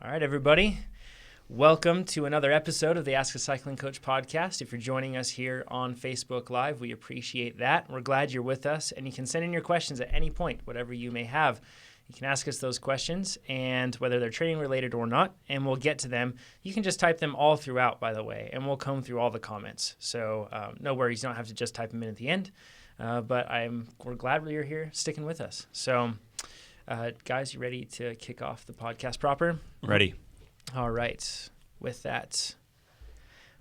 All right, everybody. Welcome to another episode of the Ask a Cycling Coach podcast. If you're joining us here on Facebook Live, we appreciate that. We're glad you're with us, and you can send in your questions at any point, whatever you may have. You can ask us those questions, and whether they're training related or not, and we'll get to them. You can just type them all throughout, by the way, and we'll comb through all the comments. So no worries, you don't have to just type them in at the end. But we're glad you're here sticking with us. So, guys, you ready to kick off the podcast proper? Ready. All right. With that,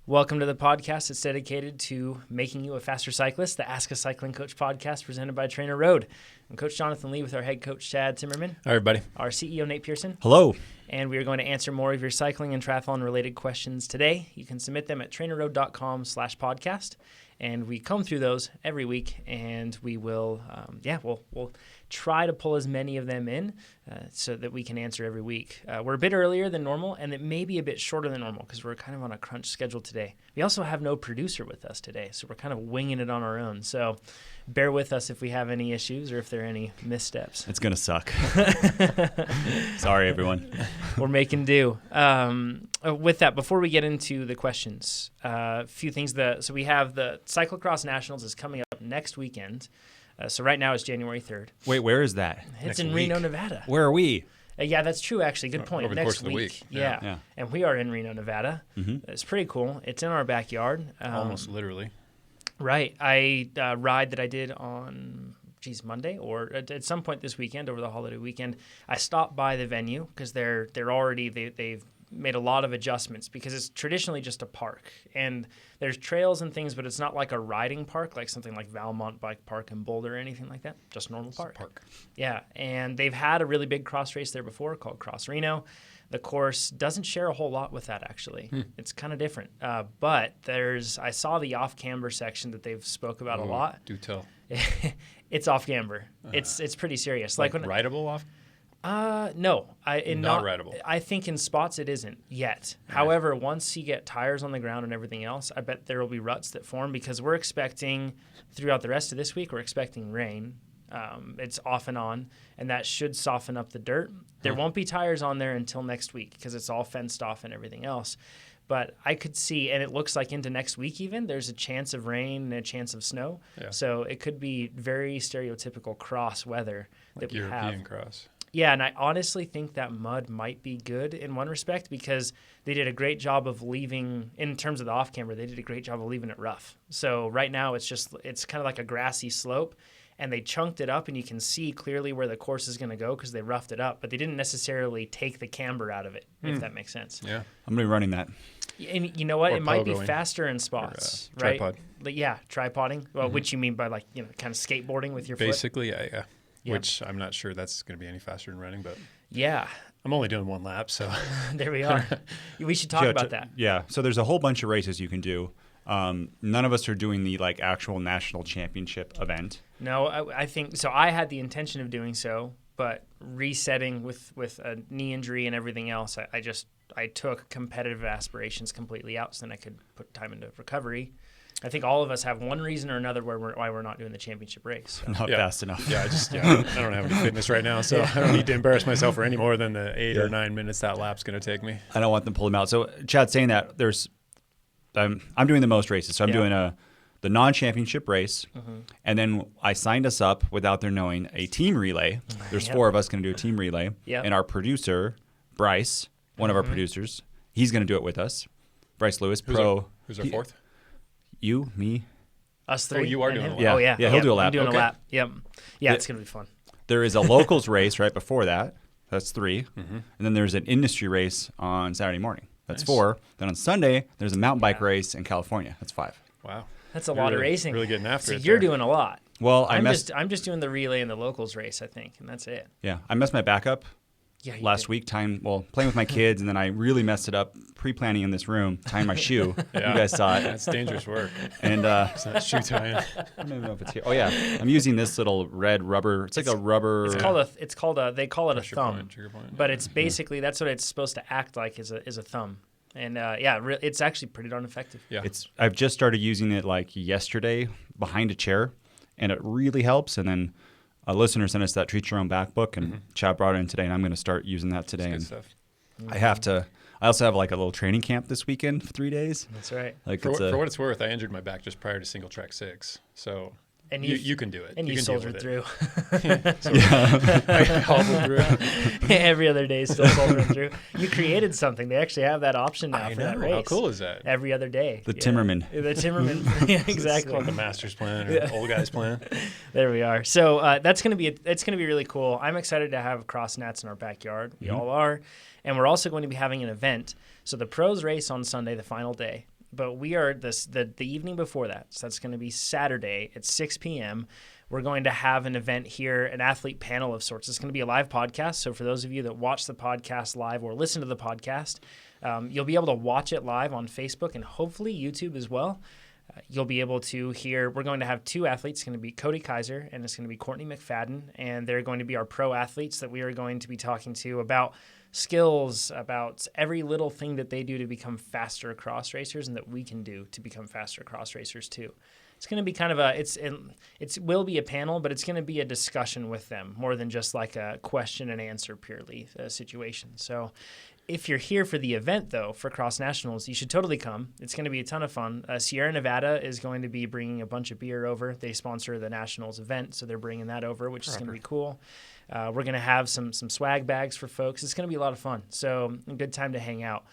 welcome to the podcast. It's dedicated to making you a faster cyclist, the Ask a Cycling Coach podcast presented by TrainerRoad. I'm Coach Jonathan Lee with our head coach, Chad Timmerman. Hi, everybody. Our CEO, Nate Pearson. Hello. And we are going to answer more of your cycling and triathlon related questions today. You can submit them at trainerroad.com/podcast. And we comb through those every week, and we will, we'll try to pull as many of them in so that we can answer every week. We're a bit earlier than normal, and it may be a bit shorter than normal because we're kind of on a crunch schedule today. We also have no producer with us today, so we're kind of winging it on our own. So bear with us if we have any issues or if there are any missteps. It's going to suck. Sorry, everyone. We're making do. With that, before we get into the questions, a few things. So we have the Cyclocross Nationals is coming up next weekend. So right now it's January 3rd. Wait, where is that? It's in Reno, Nevada. Where are we? Yeah, that's true, actually. Good point. Over the course of the week. Yeah. And we are in Reno, Nevada. Mm-hmm. It's pretty cool. It's in our backyard. Almost literally. Right. Ride that I did on Monday or at some point this weekend over the holiday weekend, I stopped by the venue because they've made a lot of adjustments because it's traditionally just a park and there's trails and things, but it's not like a riding park like something like Valmont Bike Park in Boulder or anything like that. Just normal park. Yeah, and they've had a really big cross race there before called Cross Reno. The course doesn't share a whole lot with that, actually. It's kind of different. But I saw the off-camber section that they've spoke about a lot. Do tell. It's off-camber. It's pretty serious. Like rideable off? No. Not rideable. I think in spots it isn't yet. Right. However, once you get tires on the ground and everything else, I bet there will be ruts that form because we're expecting, throughout the rest of this week, we're expecting rain. It's off and on, and that should soften up the dirt. There won't be tires on there until next week because it's all fenced off and everything else. But I could see, and it looks like into next week even, there's a chance of rain and a chance of snow. Yeah. So it could be very stereotypical cross weather that we have. European cross. Yeah, and I honestly think that mud might be good in one respect because they did a great job of leaving, in terms of the off-camber, they did a great job of leaving it rough. So right now it's kind of like a grassy slope, and they chunked it up, and you can see clearly where the course is going to go because they roughed it up, but they didn't necessarily take the camber out of it, if that makes sense. Yeah. I'm going to be running that. And you know what? It might be pogoing. Faster in spots, or, right? Tripod. Yeah, tripoding, which you mean by kind of skateboarding with your foot? Basically, yeah. Which I'm not sure that's going to be any faster than running, but yeah, I'm only doing one lap, so there we are. We should talk about that. Yeah, so there's a whole bunch of races you can do. None of us are doing the actual national championship event. No, I think so. I had the intention of doing so, but resetting with a knee injury and everything else, I took competitive aspirations completely out, so then I could put time into recovery. I think all of us have one reason or another why we're not doing the championship race. So. Not fast enough. Yeah, I don't have any fitness right now, so I don't need to embarrass myself for any more than the 8 or 9 minutes that lap's going to take me. I don't want them to pull them out. So Chad's saying that I'm doing the most races. So I'm doing the non-championship race, and then I signed us up without their knowing a team relay. There's 4 of us going to do a team relay, and our producer, Bryce, one of our producers, he's going to do it with us. Bryce Lewis, Who's our fourth? You, me. Us 3. Oh, you are doing a lap. Yeah. Oh, yeah. Yeah, he'll do a lap. I'm doing Okay. a lap. Yep. Yeah, it's going to be fun. There is a locals race right before that. That's 3. And then there's an industry race on Saturday morning. That's 4. Then on Sunday, there's a mountain bike race in California. That's 5. Wow. That's a lot of racing. Really getting after it. it. So you're there. doing a lot. Well, I'm just doing the relay and the locals race, I think, and that's it. Yeah, I messed my back up last week, playing with my kids, and then I really messed it up pre-planning in this room, tying my shoe. Yeah. You guys saw it. That's dangerous work. And It's not shoe tying. I don't even know if it's here. Oh yeah, I'm using this little red rubber. It's like a rubber. They call it a thumb, Trigger point. but it's basically that's what it's supposed to act like is a thumb. And it's actually pretty darn effective. Yeah. I've just started using it yesterday behind a chair, and it really helps. And then a listener sent us that Treat Your Own Back book, and Chad brought it in today, and I'm going to start using that today. That's good stuff. I also have like a little training camp this weekend for 3 days. That's right. Like For what it's worth, I injured my back just prior to single track 6. So And you can do it. And you can soldiered through. I hobbled through. Every other day, still soldering through. You created something. They actually have that option now for that race. How cool is that? Every other day. The Timmerman. The Timmerman. Yeah, exactly. It's called the master's plan or old guy's plan. There we are. So it's going to be really cool. I'm excited to have cross nats in our backyard. We all are. And we're also going to be having an event. So the pros race on Sunday, the final day. But we are the evening before that. So that's going to be Saturday at 6 p.m. We're going to have an event here, an athlete panel of sorts. It's going to be a live podcast. So for those of you that watch the podcast live or listen to the podcast, you'll be able to watch it live on Facebook and hopefully YouTube as well. You'll be able to hear, we're going to have 2 athletes. It's going to be Cody Kaiser and it's going to be Courtney McFadden. And they're going to be our pro athletes that we are going to be talking to about skills, about every little thing that they do to become faster cross racers and that we can do to become faster cross racers too. It's going to be kind of it will be a panel, but it's going to be a discussion with them more than just like a question and answer purely situation. So if you're here for the event, though, for Cross Nationals, you should totally come. It's going to be a ton of fun. Sierra Nevada is going to be bringing a bunch of beer over. They sponsor the Nationals event, so they're bringing that over, which is going to be cool. We're going to have some swag bags for folks. It's going to be a lot of fun, so a good time to hang out.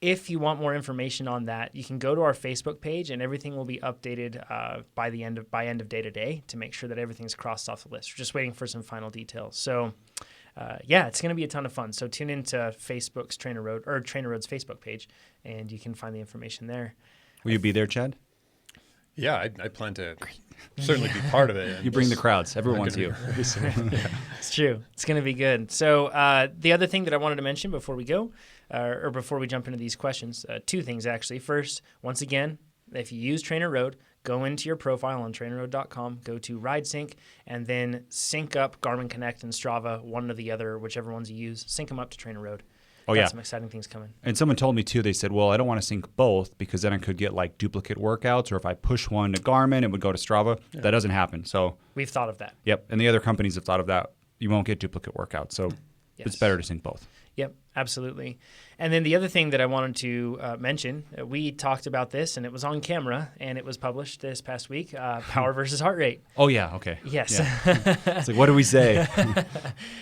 If you want more information on that, you can go to our Facebook page, and everything will be updated by end of day today to make sure that everything's crossed off the list. We're just waiting for some final details. So, it's going to be a ton of fun. So tune into Facebook's TrainerRoad's Facebook page, and you can find the information there. Will you be there, Chad? Yeah, I plan to certainly be part of it. You bring the crowds. Everyone wants you. It's true. It's going to be good. So the other thing that I wanted to mention before we go, or before we jump into these questions, 2 things actually. First, once again, if you use TrainerRoad, go into your profile on TrainerRoad.com, go to RideSync, and then sync up Garmin Connect and Strava, one or the other, whichever ones you use. Sync them up to TrainerRoad. Oh, Got yeah. some exciting things coming. And someone told me, too, they said, well, I don't want to sync both because then I could get, like, duplicate workouts, or if I push one to Garmin, it would go to Strava. Yeah. That doesn't happen. So we've thought of that. Yep. And the other companies have thought of that. You won't get duplicate workouts. So It's better to sync both. Yep, absolutely. And then the other thing that I wanted to mention, we talked about this, and it was on camera, and it was published this past week, power versus heart rate. Oh, yeah, okay. Yes. Yeah. It's like, what do we say?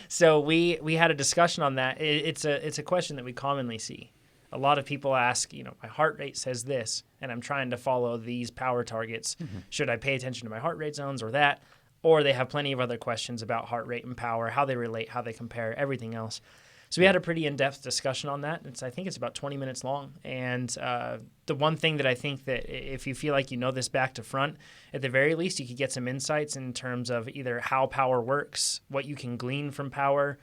So we had a discussion on that. It's a question that we commonly see. A lot of people ask, my heart rate says this, and I'm trying to follow these power targets. Mm-hmm. Should I pay attention to my heart rate zones or that? Or they have plenty of other questions about heart rate and power, how they relate, how they compare, everything else. So we had a pretty in-depth discussion on that. I think it's about 20 minutes long. And the one thing that I think that if you feel like you know this back to front, at the very least, you could get some insights in terms of either how power works, what you can glean from power,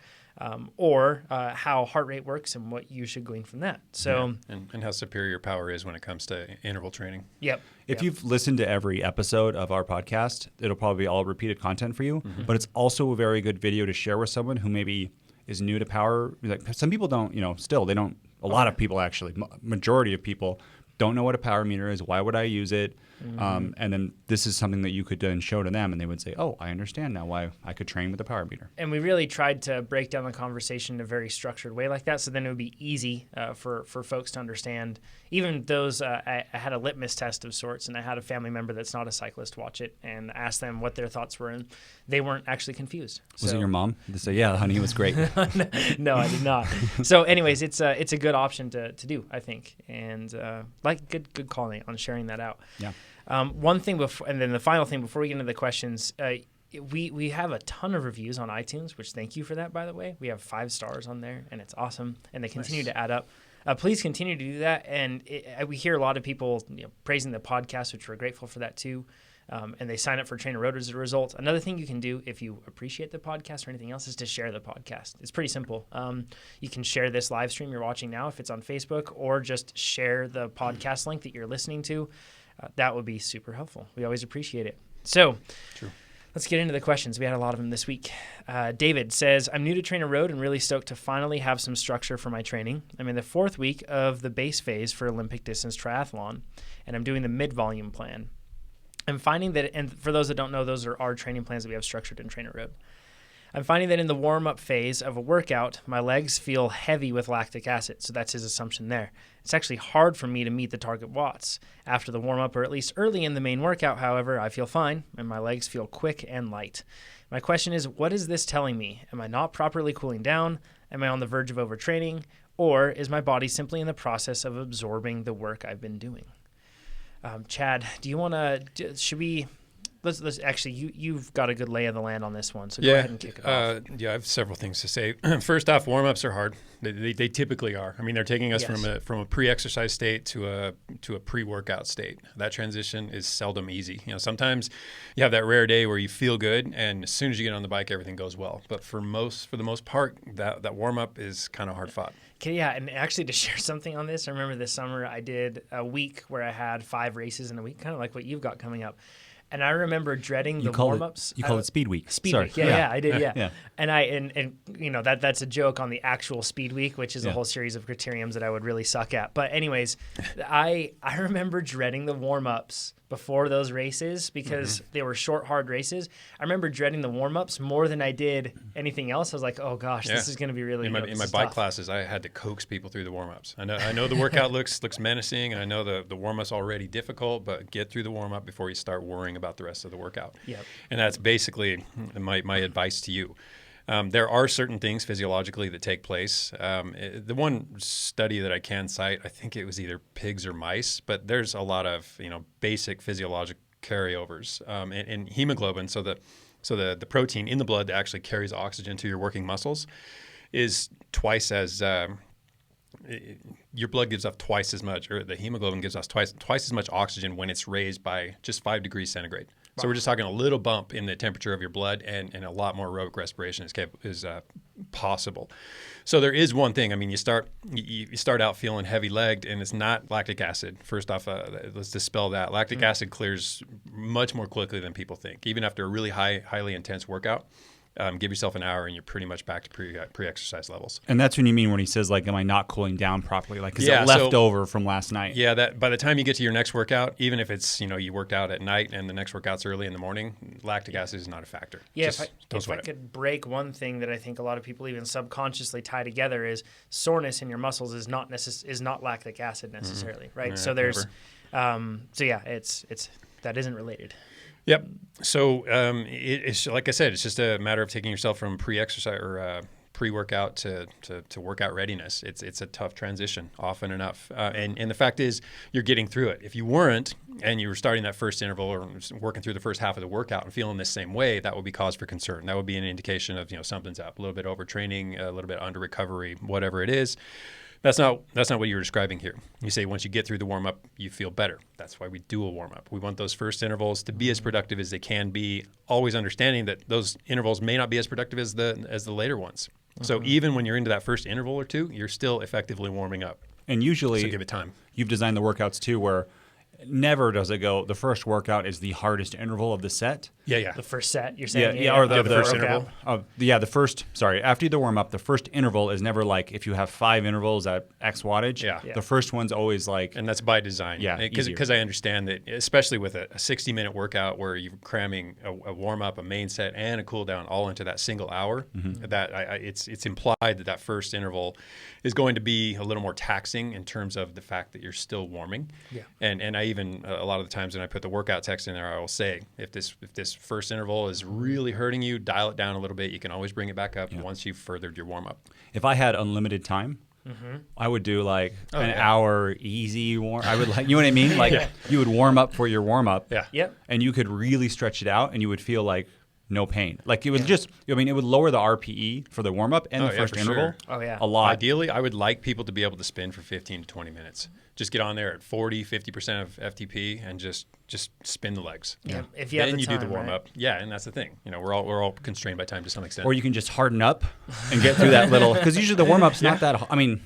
or how heart rate works and what you should glean from that. So and how superior power is when it comes to interval training. Yep. If you've listened to every episode of our podcast, it'll probably be all repeated content for you. Mm-hmm. But it's also a very good video to share with someone who maybe is new to power. Like, some people don't, they don't, a lot of people actually, majority of people don't know what a power meter is. Why would I use it? Mm-hmm. And then this is something that you could then show to them, and they would say, oh, I understand now why I could train with a power meter. And we really tried to break down the conversation in a very structured way like that, so then it would be easy for folks to understand. Even those, I had a litmus test of sorts, and I had a family member that's not a cyclist watch it and ask them what their thoughts were, and they weren't actually confused. Was it your mom? They say, yeah, honey, it was great. No, I did not. So anyways, it's a good option to do, I think, and good call, Nate, on sharing that out. Yeah. One thing before, and then the final thing before we get into the questions, we have a ton of reviews on iTunes, which thank you for that, by the way. We have 5 stars on there, and it's awesome, and they continue to add up. Please continue to do that, and we hear a lot of people praising the podcast, which we're grateful for that too, and they sign up for TrainerRoad as a result. Another thing you can do if you appreciate the podcast or anything else is to share the podcast. It's pretty simple. You can share this live stream you're watching now if it's on Facebook, or just share the podcast link that you're listening to. That would be super helpful. We always appreciate it. So let's get into the questions. We had a lot of them this week. David says, I'm new to TrainerRoad and really stoked to finally have some structure for my training. I'm in the 4th week of the base phase for Olympic distance triathlon, and I'm doing the mid-volume plan. I'm finding that, and for those that don't know, those are our training plans that we have structured in TrainerRoad. I'm finding that in the warm-up phase of a workout, my legs feel heavy with lactic acid. So that's his assumption there. It's actually hard for me to meet the target watts. After the warm-up, or at least early in the main workout, however, I feel fine, and my legs feel quick and light. My question is, what is this telling me? Am I not properly cooling down? Am I on the verge of overtraining? Or is my body simply in the process of absorbing the work I've been doing? Chad, do you want to, should we, let's actually, you've got a good lay of the land on this one, so go ahead and kick it off. I have several things to say. First off, warm-ups are hard. They typically are. I mean, they're taking us from a pre-exercise state to a pre-workout state. That transition is seldom easy. Sometimes you have that rare day where you feel good, and as soon as you get on the bike, everything goes well. But for the most part, that warm-up is kind of hard fought. Okay, yeah, and actually to share something on this, I remember this summer I did a week where I had 5 races in a week, kind of like what you've got coming up. And I remember dreading the warm-ups. You call it Speed Week. Speed Week, yeah, I did, yeah. Yeah. And that's a joke on the actual Speed Week, which is a whole series of criteriums that I would really suck at. But anyways, I remember dreading the warm-ups before those races because they were short, hard races. I remember dreading the warm-ups more than I did anything else. I was like, oh gosh, this is going to be really in my bike classes, I had to coax people through the warm-ups. I know the workout looks menacing, and I know the warm-up's already difficult, but get through the warm-up before you start worrying about the rest of the workout. Yep. And that's basically my advice to you. There are certain things physiologically that take place. The one study that I can cite, I think it was either pigs or mice, but there's a lot of basic physiologic carryovers and hemoglobin. So the protein in the blood that actually carries oxygen to your working muscles is twice as your blood gives off twice as much, or the hemoglobin gives off twice as much oxygen when it's raised by just 5 degrees centigrade. So we're just talking a little bump in the temperature of your blood, and a lot more aerobic respiration is possible. So there is one thing. I mean, you start out feeling heavy-legged, and it's not lactic acid. First off, let's dispel that. Lactic acid clears much more quickly than people think. Even after a really highly intense workout, give yourself an hour and you're pretty much back to pre-exercise levels. And that's when you mean when he says, like, am I not cooling down properly? Like, is it left over from last night? Yeah, that by the time you get to your next workout, even if it's, you worked out at night and the next workout's early in the morning, lactic acid is not a factor. Yeah, if I could break one thing that I think a lot of people even subconsciously tie together is soreness in your muscles is not lactic acid necessarily, right? Yeah, so there's, it's that isn't related. Yep. So it's like I said, it's just a matter of taking yourself from pre-exercise or pre-workout to workout readiness. It's a tough transition often enough. And the fact is, you're getting through it. If you weren't, and you were starting that first interval or working through the first half of the workout and feeling the same way, that would be cause for concern. That would be an indication of something's up, a little bit overtraining, a little bit under recovery, whatever it is. That's not what you were describing here. You say once you get through the warm-up, you feel better. That's why we do a warm-up. We want those first intervals to be as productive as they can be, always understanding that those intervals may not be as productive as the later ones. So even when you're into that first interval or two, you're still effectively warming up. And usually, so give it time. You've designed the workouts too where never does it go, the first workout is the hardest interval of the set. Yeah. The first set, you're saying? Or the first interval. After the warm-up, the first interval is never like if you have 5 intervals at X wattage. Yeah. The first one's always like... And that's by design. Yeah, because I understand that, especially with a 60-minute workout where you're cramming a warm-up, a main set, and a cool-down all into that single hour, it's implied that first interval is going to be a little more taxing in terms of the fact that you're still warming. Yeah. And I even, a lot of the times when I put the workout text in there, I will say, if this first interval is really hurting you, dial it down a little bit. You can always bring it back up once you've furthered your warm-up. If I had unlimited time, I would do like an hour easy warm. I would like, you know what I mean? Like you would warm up for your warm-up. Yeah. Yep. And you could really stretch it out and you would feel like no pain. Like it would it would lower the RPE for the warm-up and the first interval a lot. Ideally, I would like people to be able to spin for 15 to 20 minutes. Just get on there at 40, 50% of FTP and just spin the legs. Yeah. If you have then the time, do the warm up. Yeah, and that's the thing. We're all constrained by time to some extent. Or you can just harden up and get through that little, because usually the warm-up's not that. I mean,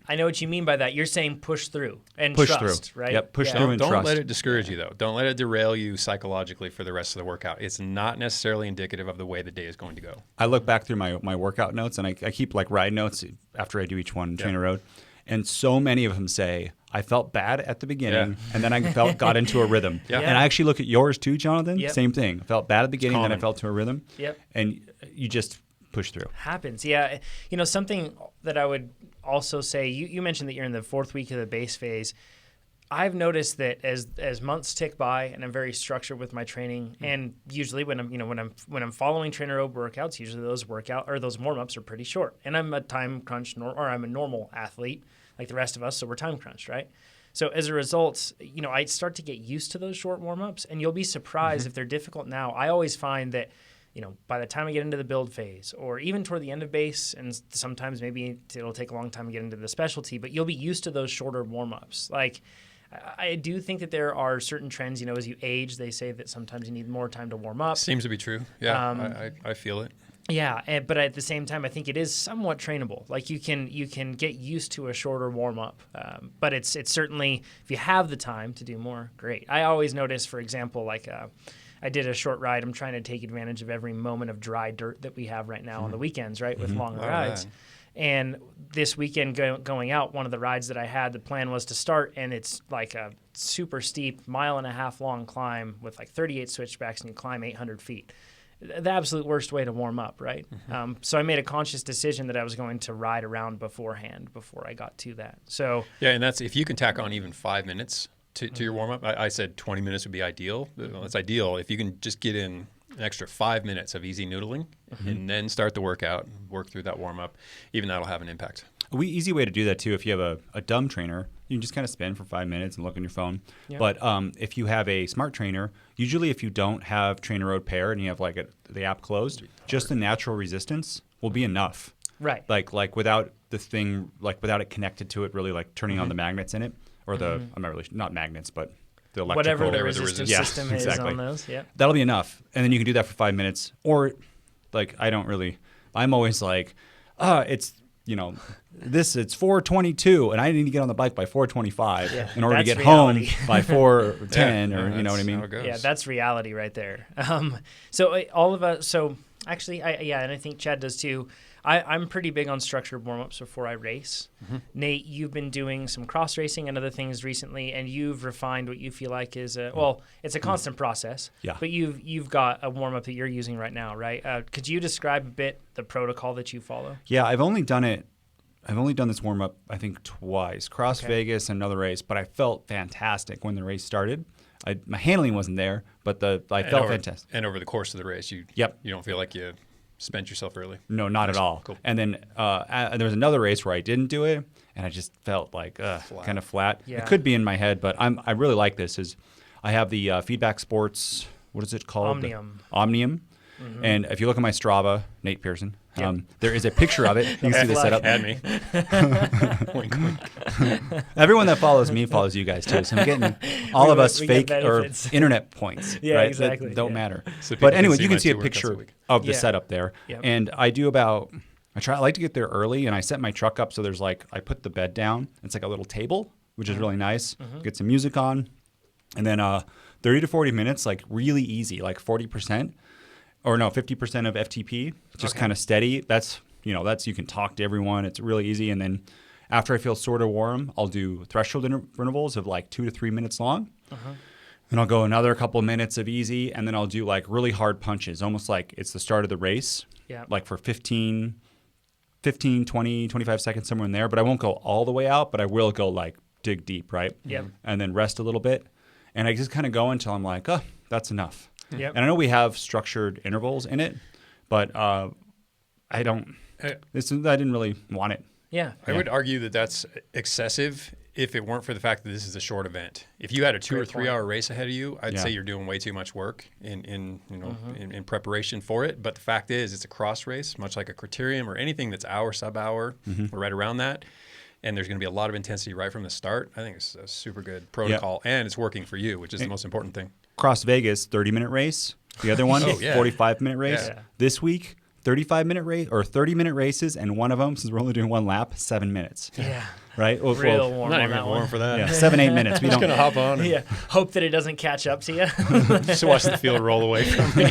I know what you mean by that. You're saying push through and push trust, through. Right? Yep, push through and don't trust. Let it discourage you, though. Don't let it derail you psychologically for the rest of the workout. It's not necessarily indicative of the way the day is going to go. I look back through my workout notes, and I keep like ride notes after I do each one, TrainerRoad, and so many of them say, I felt bad at the beginning, and then I got into a rhythm. Yeah. And I actually look at yours too, Jonathan. Yep. Same thing. I felt bad at the beginning, then I felt to a rhythm. Yep. And you just push through. Happens. Yeah. You know, something that I would also say, you mentioned that you're in the 4th week of the base phase. I've noticed that as months tick by and I'm very structured with my training, and usually when I'm following TrainerRoad workouts, usually those warm-ups are pretty short. And I'm a time crunch or I'm a normal athlete like the rest of us, so we're time crunched, right? So as a result, you know, I start to get used to those short warm-ups, and you'll be surprised if they're difficult now. I always find that, you know, by the time I get into the build phase or even toward the end of base, and sometimes maybe it'll take a long time to get into the specialty, but you'll be used to those shorter warm-ups. Like, I do think that there are certain trends, you know, as you age, they say that sometimes you need more time to warm up. Seems to be true. Yeah, I feel it. Yeah, but at the same time, I think it is somewhat trainable. Like you can get used to a shorter warm up, but it's certainly, if you have the time to do more, great. I always notice, for example, like I did a short ride. I'm trying to take advantage of every moment of dry dirt that we have right now on the weekends, right, with longer rides. Man. And this weekend going out, one of the rides that I had, the plan was to start, and it's like a super steep 1.5 mile long climb with like 38 switchbacks, and you climb 800 feet. The absolute worst way to warm up, right? So I made a conscious decision that I was going to ride around beforehand before I got to that. So yeah, and that's if you can tack on even 5 minutes to your warm up. I said 20 minutes would be ideal. Well, it's ideal if you can just get in an extra 5 minutes of easy noodling and then start the workout, work through that warm up. Even that'll have an impact. Easy way to do that too. If you have a dumb trainer, you can just kind of spin for 5 minutes and look on your phone. Yep. But if you have a smart trainer, usually if you don't have TrainerRoad pair and you have like the app closed, just the natural resistance will be enough. Right. Like without the thing, like without it connected to it, really like turning on the magnets in it, or the I'm not really not magnets, but the electrical, whatever the resistance system is on those. Yeah. That'll be enough, and then you can do that for 5 minutes. Or like I'm always like, it's. You know, it's 4:22, and I need to get on the bike by 4:25 in order to get reality. home by 4:10, or you know what I mean? Yeah, that's reality right there. So all of us. So actually, and I think Chad does too. I'm pretty big on structured warm-ups before I race. Nate, you've been doing some cross racing and other things recently, and you've refined what you feel like is it's a constant process. Yeah. But you've got a warm-up that you're using right now, right? Could you describe a bit the protocol that you follow? Yeah, I've only done this warm-up I think twice, Vegas and another race, but I felt fantastic when the race started. My handling wasn't there, but I felt fantastic. And over the course of the race, you don't feel like you spent yourself early? No, not at all. Cool. And then there was another race where I didn't do it, and I just felt like kind of flat. Yeah. It could be in my head, but I really like this. I have the Feedback Sports, what is it called? Omnium. And if you look at my Strava, Nate Pearson, there is a picture of it. You can see the setup. Add me. Wink, wink. Everyone that follows me follows you guys too. So I'm getting all of us fake or internet points. Yeah, right? exactly. That don't matter. So but anyway, you can see a picture of the Yeah. setup there. Yep. And I like to get there early, and I set my truck up so there's I put the bed down. It's like a little table, which is really nice. Get some music on, and then 30 to 40 minutes, like really easy, like 40%. Or no, 50% of FTP, just kind of steady. That's you can talk to everyone. It's really easy. And then after I feel sort of warm, I'll do threshold intervals of like 2 to 3 minutes long. Then I'll go another couple of minutes of easy, and then I'll do like really hard punches, almost like it's the start of the race. Yeah. Like for 15, 20, 25 seconds, somewhere in there. But I won't go all the way out, but I will go like dig deep, right? Yeah. And then rest a little bit. And I just kind of go until I'm like, oh, that's enough. Yep. And I know we have structured intervals in it, but I didn't really want it. Yeah. I would argue that that's excessive if it weren't for the fact that this is a short event. If you had a 2 or 3 hour race ahead of you, I'd say you're doing way too much work in preparation for it. But the fact is, it's a cross race, much like a criterium or anything that's hour, sub-hour, or right around that. And there's going to be a lot of intensity right from the start. I think it's a super good protocol, and it's working for you, which is the most important thing. Cross Vegas, 30-minute race. The other one, 45-minute race. Yeah. This week, 35-minute race or 30-minute races, and one of them, since we're only doing one lap, 7 minutes. Yeah. right? Well, Real warm I'm not on even that warm one. for that. yeah, 7-8 minutes. We I'm just don't. gonna hop on and Yeah, hope that it doesn't catch up to you. just watch the field roll away from me.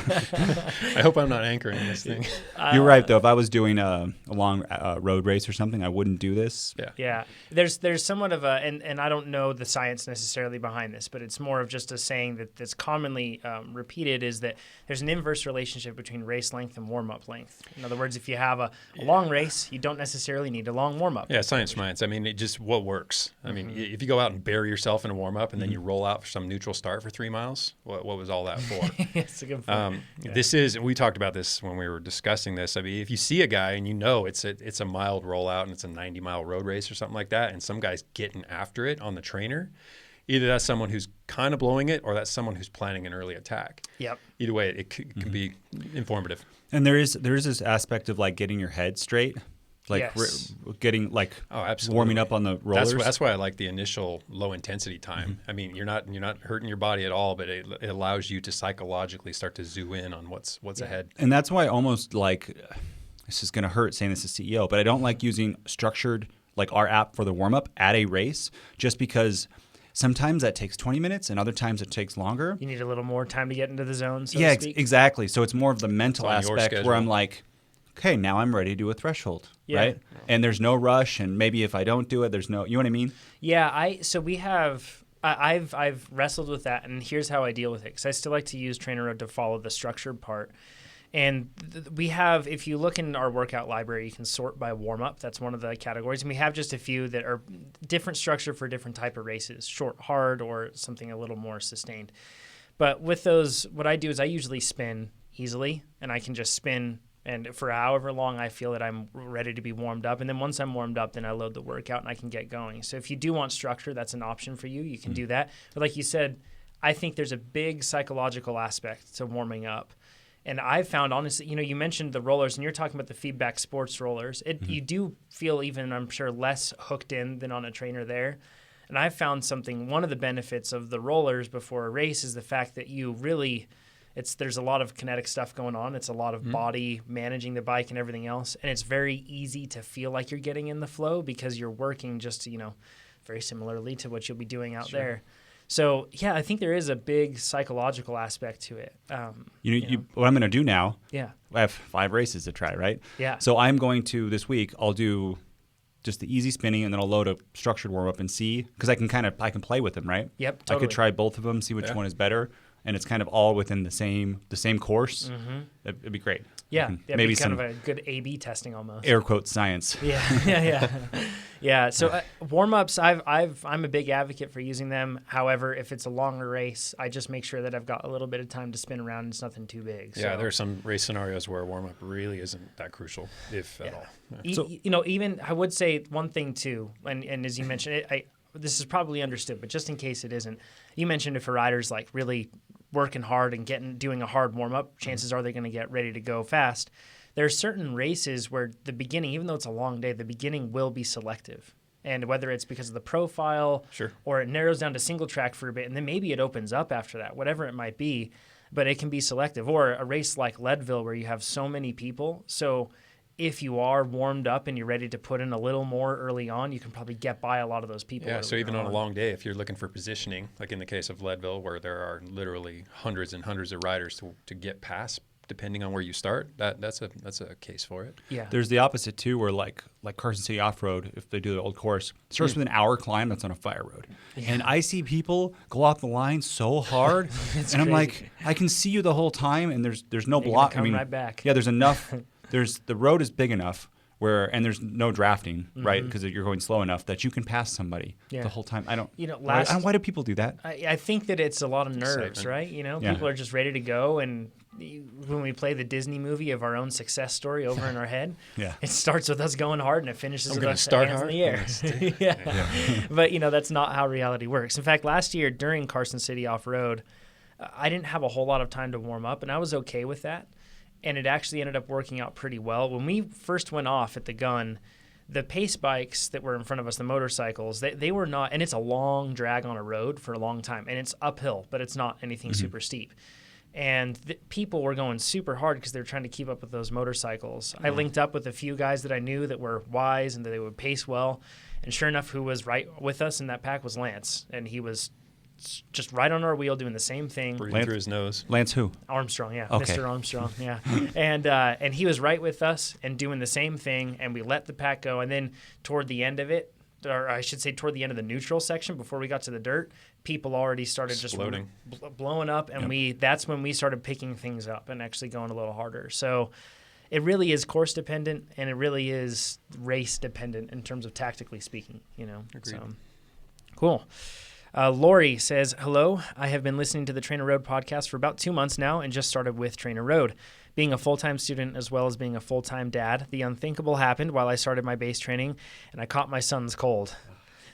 I hope I'm not anchoring this thing. You're right though. If I was doing a long road race or something, I wouldn't do this. Yeah. Yeah, there's somewhat of a, and I don't know the science necessarily behind this, but it's more of just a saying that's commonly repeated, is that there's an inverse relationship between race length and warm-up length. In other words, if you have a long race, you don't necessarily need a long warm-up. Yeah, science. I mean, it just what works. I mean, if you go out and bury yourself in a warm up and then you roll out for some neutral start for 3 miles, what was all that for? It's a good point. This is, and we talked about this when we were discussing this. I mean, if you see a guy and you know it's a mild rollout and it's a 90-mile road race or something like that, and some guy's getting after it on the trainer, either that's someone who's kind of blowing it or that's someone who's planning an early attack. Yep. Either way, it can be informative. And there is this aspect of like getting your head straight, like Yes. getting like Oh, absolutely. warming up on the rollers. That's why I like the initial low intensity time. I mean, you're not hurting your body at all, but it allows you to psychologically start to zoom in on what's ahead. And that's why I almost like, this is going to hurt saying this as CEO, but I don't like using structured, like our app for the warm up at a race, just because sometimes that takes 20 minutes and other times it takes longer. You need a little more time to get into the zone, so Yeah, to speak. exactly. So it's more of the mental It's on your aspect schedule. where I'm like, okay, now I'm ready to do a threshold, Yeah. right? And there's no rush, and maybe if I don't do it, there's no, you know what I mean? Yeah, so we have. I've wrestled with that, and here's how I deal with it, because I still like to use TrainerRoad to follow the structured part. And we have, if you look in our workout library, you can sort by warm-up. That's one of the categories. And we have just a few that are different structure for different type of races, short, hard, or something a little more sustained. But with those, what I do is I usually spin easily, and I can just spin and for however long I feel that I'm ready to be warmed up. And then once I'm warmed up, then I load the workout and I can get going. So if you do want structure, that's an option for you. You can do that. But like you said, I think there's a big psychological aspect to warming up. And I've found, honestly, you mentioned the rollers, and you're talking about the feedback sports rollers. You do feel even, I'm sure, less hooked in than on a trainer there. And I've found one of the benefits of the rollers before a race is the fact that you really, there's a lot of kinetic stuff going on. It's a lot of body managing the bike and everything else. And it's very easy to feel like you're getting in the flow because you're working just, very similarly to what you'll be doing out there. So, yeah, I think there is a big psychological aspect to it. What I'm going to do now, Yeah. I have 5 races to try, right? Yeah. So I'm going to, this week, I'll do just the easy spinning, and then I'll load a structured warm-up and see, because I can play with them, right? Yep, I totally. could try both of them, see which one is better, and it's kind of all within the same course. Mm-hmm. It'd be great. Yeah, Maybe maybe some kind of a good A/B testing almost. air quote science. Yeah. So warm-ups, I'm a big advocate for using them. However, if it's a longer race, I just make sure that I've got a little bit of time to spin around. It's nothing too big. Yeah, so. there are some race scenarios where warm-up really isn't that crucial, if at all. Yeah. Even I would say one thing too, and as you mentioned, this is probably understood, but just in case it isn't, you mentioned if a rider's like really working hard and doing a hard warm-up, chances are they're going to get ready to go fast. There are certain races where the beginning, even though it's a long day, the beginning will be selective. And whether it's because of the profile or it narrows down to single track for a bit, and then maybe it opens up after that, whatever it might be, but it can be selective. Or a race like Leadville where you have so many people. So if you are warmed up and you're ready to put in a little more early on, you can probably get by a lot of those people. Yeah, so even on a long day, if you're looking for positioning, like in the case of Leadville, where there are literally hundreds and hundreds of riders to get past, depending on where you start, that's a case for it. Yeah. There's the opposite too, where like Carson City Off-Road, if they do the old course, it starts with an hour climb that's on a fire road. Yeah. And I see people go off the line so hard, and I'm like, I can see you the whole time, and there's no block. Right back. Yeah, there's enough. The road is big enough and there's no drafting, right? Because you're going slow enough that you can pass somebody the whole time. I don't. Why do people do that? I think that it's a lot of nerves, Excitement. right? People are just ready to go, and when we play the Disney movie of our own success story over in our head, it starts with us going hard and it finishes with us hands in the air. But that's not how reality works. In fact, last year during Carson City Off-Road, I didn't have a whole lot of time to warm up, and I was okay with that. And it actually ended up working out pretty well. When we first went off at the gun, the pace bikes that were in front of us, the motorcycles, they were not, and it's a long drag on a road for a long time, and it's uphill, but it's not anything super steep. And people were going super hard because they were trying to keep up with those motorcycles. I linked up with a few guys that I knew that were wise and that they would pace well. And sure enough, who was right with us in that pack was Lance, and he was just right on our wheel doing the same thing. Breathing through his nose. Lance who? Armstrong, yeah. Okay. Mr. Armstrong, yeah. And he was right with us and doing the same thing, and we let the pack go. And then toward the end of it, or I should say toward the end of the neutral section before we got to the dirt, people already started just blowing up, and that's when we started picking things up and actually going a little harder. So it really is course dependent, and it really is race dependent in terms of tactically speaking, you know. Agreed. So cool. Lori says, hello, I have been listening to the TrainerRoad podcast for about 2 months now and just started with TrainerRoad. Being a full-time student as well as being a full-time dad, the unthinkable happened while I started my base training, and I caught my son's cold.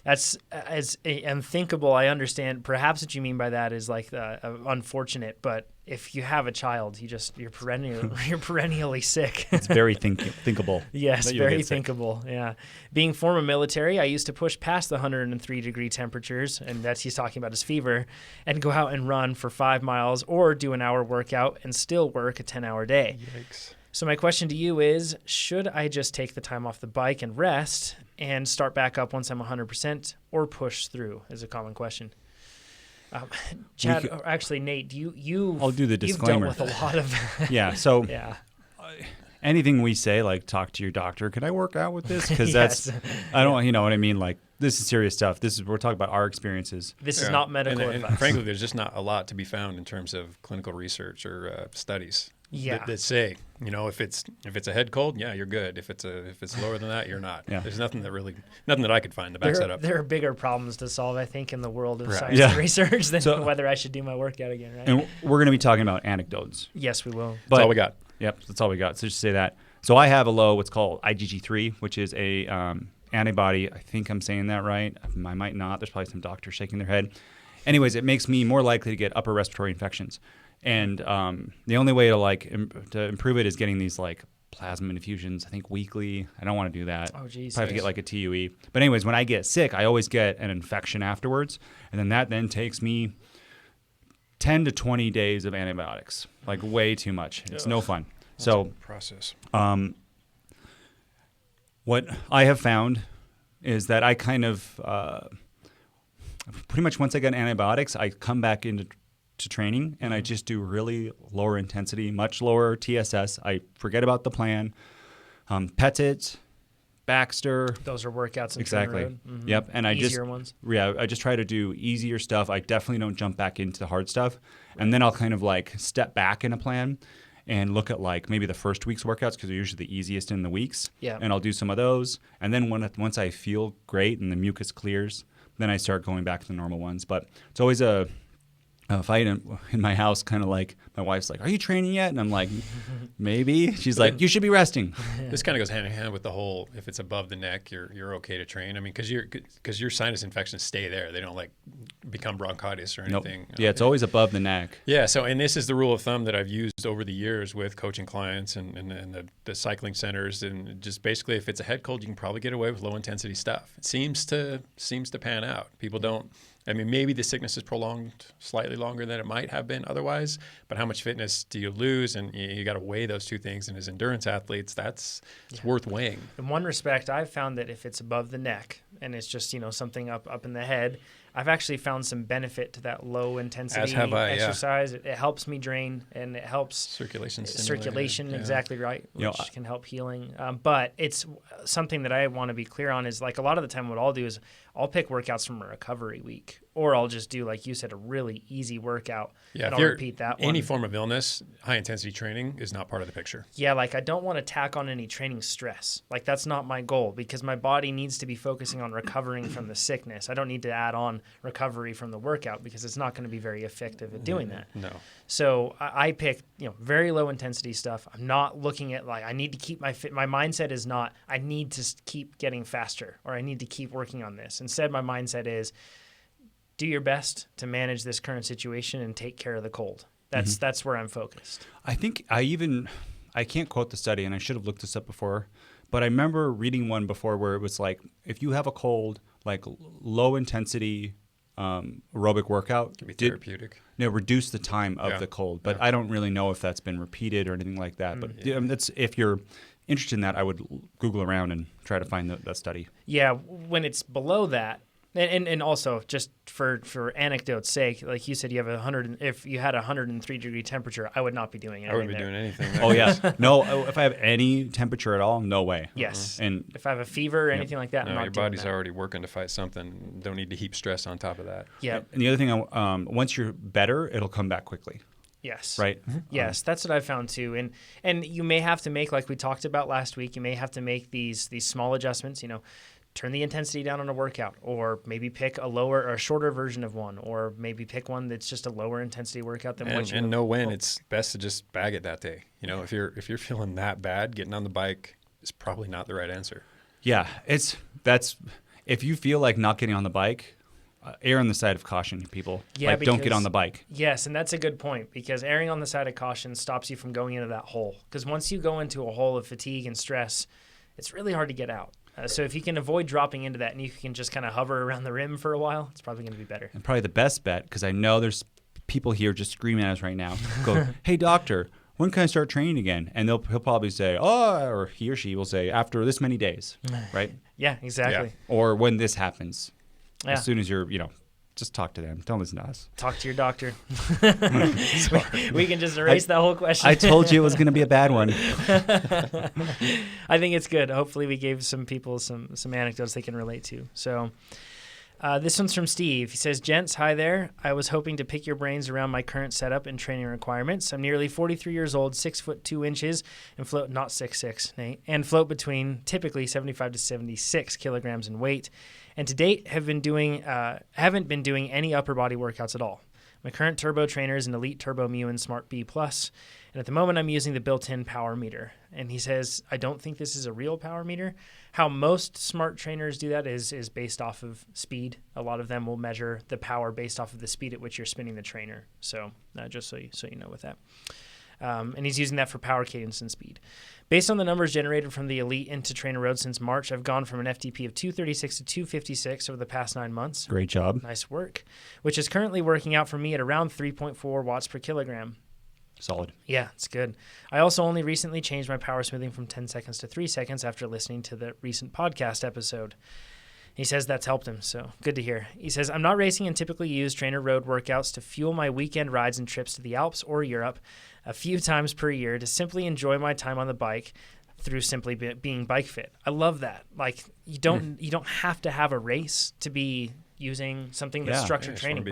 That's as unthinkable. I understand. Perhaps what you mean by that is like unfortunate, but if you have a child, you're perennially sick. It's very thinkable. Yes, very thinkable. Yeah. Being former military, I used to push past the 103-degree temperatures, and he's talking about his fever, and go out and run for 5 miles or do an hour workout and still work a 10-hour day. Yikes. So my question to you is, should I just take the time off the bike and rest and start back up once I'm 100%, or push through is a common question. Chad, or actually Nate, I'll do the disclaimer. You've dealt with a lot of yeah. So yeah. Anything we say, like talk to your doctor. Can I work out with this? Because Yes. I don't, you know what I mean? Like this is serious stuff. We're talking about our experiences. This is not medical and advice. frankly, there's just not a lot to be found in terms of clinical research or studies. Yeah. That say, you know, if it's a head cold, yeah, you're good. If it's lower than that, you're not. Yeah. There's nothing that I could find that backs that up. There are bigger problems to solve, I think, in the world of Right. science and research than whether I should do my workout again, right? And we're going to be talking about anecdotes. Yes, we will. But, That's all we got. Yep, that's all we got. So just say that. So I have a low, what's called IgG3, which is a antibody. I think I'm saying that right. I might not. There's probably some doctors shaking their head. Anyways, it makes me more likely to get upper respiratory infections. And the only way to improve it is getting these like plasma infusions, I think weekly. I don't want to do that. Oh, geez. Probably have to get like a TUE. But anyways, when I get sick, I always get an infection afterwards. And then that takes me 10 to 20 days of antibiotics, like way too much. It's no fun. That's So a process. What I have found is that I kind of pretty much once I get antibiotics, I come back into training and I just do really lower intensity, much lower TSS. I forget about the plan. Petit, Baxter. Those are workouts in Exactly. TrainerRoad. Mm-hmm. Yep. And I Easier ones. Yeah, I just try to do easier stuff. I definitely don't jump back into the hard stuff. And then I'll kind of like step back in a plan and look at like maybe the first week's workouts because they're usually the easiest in the weeks. Yeah. And I'll do some of those. And then once I feel great and the mucus clears, then I start going back to the normal ones. But it's always a fight in my house, kind of like my wife's like, "Are you training yet?" And I'm like, "Maybe." She's like, "You should be resting." This kind of goes hand in hand with the whole, if it's above the neck, you're okay to train. I mean, because your sinus infections stay there. They don't like become bronchitis or anything. Nope. Yeah, it's always above the neck. Yeah. So, and this is the rule of thumb that I've used over the years with coaching clients and the cycling centers, and just basically, if it's a head cold, you can probably get away with low intensity stuff. It seems to pan out. People don't. I mean, maybe the sickness is prolonged slightly longer than it might have been otherwise, but how much fitness do you lose? And you got to weigh those two things. And as endurance athletes, it's worth weighing. In one respect, I've found that if it's above the neck and it's just, something up in the head, I've actually found some benefit to that low intensity As have I, exercise. It helps me drain and it helps circulation. Exactly right, which You know, can help healing. But it's something that I want to be clear on is like a lot of the time what I'll do is I'll pick workouts from a recovery week, or I'll just do, like you said, a really easy workout. Yeah, and if I'll repeat that one. Any form of illness, high intensity training is not part of the picture. Yeah, like I don't want to tack on any training stress. Like that's not my goal because my body needs to be focusing on recovering from the sickness. I don't need to add on recovery from the workout because it's not going to be very effective at doing that. No. So I pick, very low intensity stuff. I'm not looking at like I need to keep my mindset is not I need to keep getting faster or I need to keep working on this. Instead, my mindset is do your best to manage this current situation and take care of the cold. That's where I'm focused. I think I can't quote the study, and I should have looked this up before, but I remember reading one before where it was like, if you have a cold, like low intensity aerobic workout, Can be therapeutic. Reduce the time of the cold. But I don't really know if that's been repeated or anything like that. But that's if you're interested in that, I would Google around and try to find that study. Yeah, when it's below that, and also just for anecdote's sake, like you said, you have if you had a 103-degree temperature, I would not be doing anything. I wouldn't be doing anything. Oh yes, no. If I have any temperature at all, no way. Yes, and if I have a fever or anything like that, I'm No, not your doing body's that. already working to fight something. Don't need to heap stress on top of that. Yeah. And the other thing, once you're better, it'll come back quickly. Yes. Right. Yes, that's what I found too. And you may have to make, like we talked about last week, you may have to make these small adjustments. Turn the intensity down on a workout, or maybe pick a lower or a shorter version of one, or maybe pick one that's just a lower intensity workout than what you and know when it's best to just bag it that day. If you're feeling that bad, getting on the bike is probably not the right answer. Yeah, if you feel like not getting on the bike, err on the side of caution, people. Yeah, don't get on the bike. Yes, and that's a good point, because erring on the side of caution stops you from going into that hole. Because once you go into a hole of fatigue and stress, it's really hard to get out. So if you can avoid dropping into that and you can just kind of hover around the rim for a while, it's probably going to be better. And probably the best bet, because I know there's people here just screaming at us right now, go, hey, doctor, when can I start training again? And he'll probably say, or he or she will say, after this many days, right? Yeah, exactly. Yeah. Or when this happens. Yeah. As soon as you're, just talk to them. Don't listen to us. Talk to your doctor. we can just erase that whole question. I told you it was going to be a bad one. I think it's good. Hopefully we gave some people some anecdotes they can relate to. So this one's from Steve. He says, gents, hi there. I was hoping to pick your brains around my current setup and training requirements. I'm nearly 43 years old, 6'2" and float, not 6'6", Nate, and float between typically 75 to 76 kilograms in weight. And to date, haven't been doing any upper body workouts at all. My current turbo trainer is an Elite Turbo Mu Smart B+, and at the moment I'm using the built-in power meter. And he says, I don't think this is a real power meter. How most smart trainers do that is based off of speed. A lot of them will measure the power based off of the speed at which you're spinning the trainer. So just so you know with that. And he's using that for power, cadence, and speed. Based on the numbers generated from the Elite into TrainerRoad since March, I've gone from an FTP of 236 to 256 over the past 9 months. Great job. Nice work. Which is currently working out for me at around 3.4 watts per kilogram. Solid. Yeah, it's good. I also only recently changed my power smoothing from 10 seconds to 3 seconds after listening to the recent podcast episode. He says that's helped him, so good to hear. He says, I'm not racing and typically use TrainerRoad workouts to fuel my weekend rides and trips to the Alps or Europe a few times per year to simply enjoy my time on the bike through simply being bike fit. I love that. Like, you don't have to have a race to be using something that's structured training.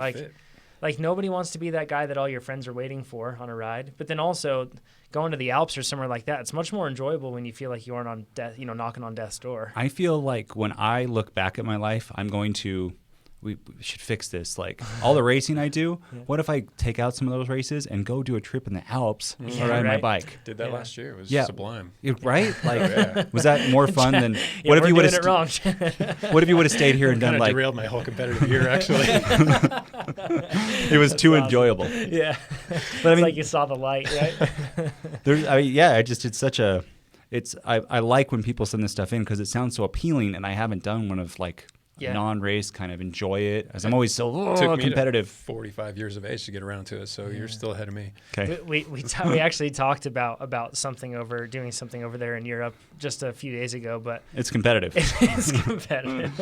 Like nobody wants to be that guy that all your friends are waiting for on a ride. But then also going to the Alps or somewhere like that, it's much more enjoyable when you feel like you aren't on death, knocking on death's door. I feel like when I look back at my life, I'm going to we should fix this. Like all the racing I do, what if I take out some of those races and go do a trip in the Alps or ride my bike? Did that last year. It was sublime. Right? Like, was that more fun than what if you would have wrong? What if you would have stayed here and done like derailed my whole competitive year? Actually, it was too enjoyable. Yeah, but I mean, like you saw the light, right? It's such a. I like when people send this stuff in because it sounds so appealing, and I haven't done one of like. Non-race, kind of enjoy it, as I'm always so competitive. To 45 years of age to get around to it, so you're still ahead of me. Okay. We actually talked about doing something over there in Europe just a few days ago, but it's competitive. It's competitive.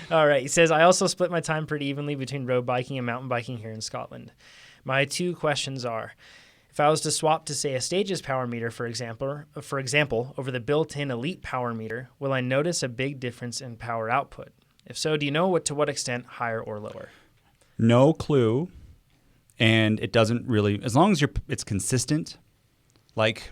All right. He says, I also split my time pretty evenly between road biking and mountain biking here in Scotland. My two questions are, if I was to swap to, say, a Stages power meter, for example, over the built-in Elite power meter, will I notice a big difference in power output? If so, do you know to what extent, higher or lower? No clue, and it doesn't really. As long as it's consistent. Like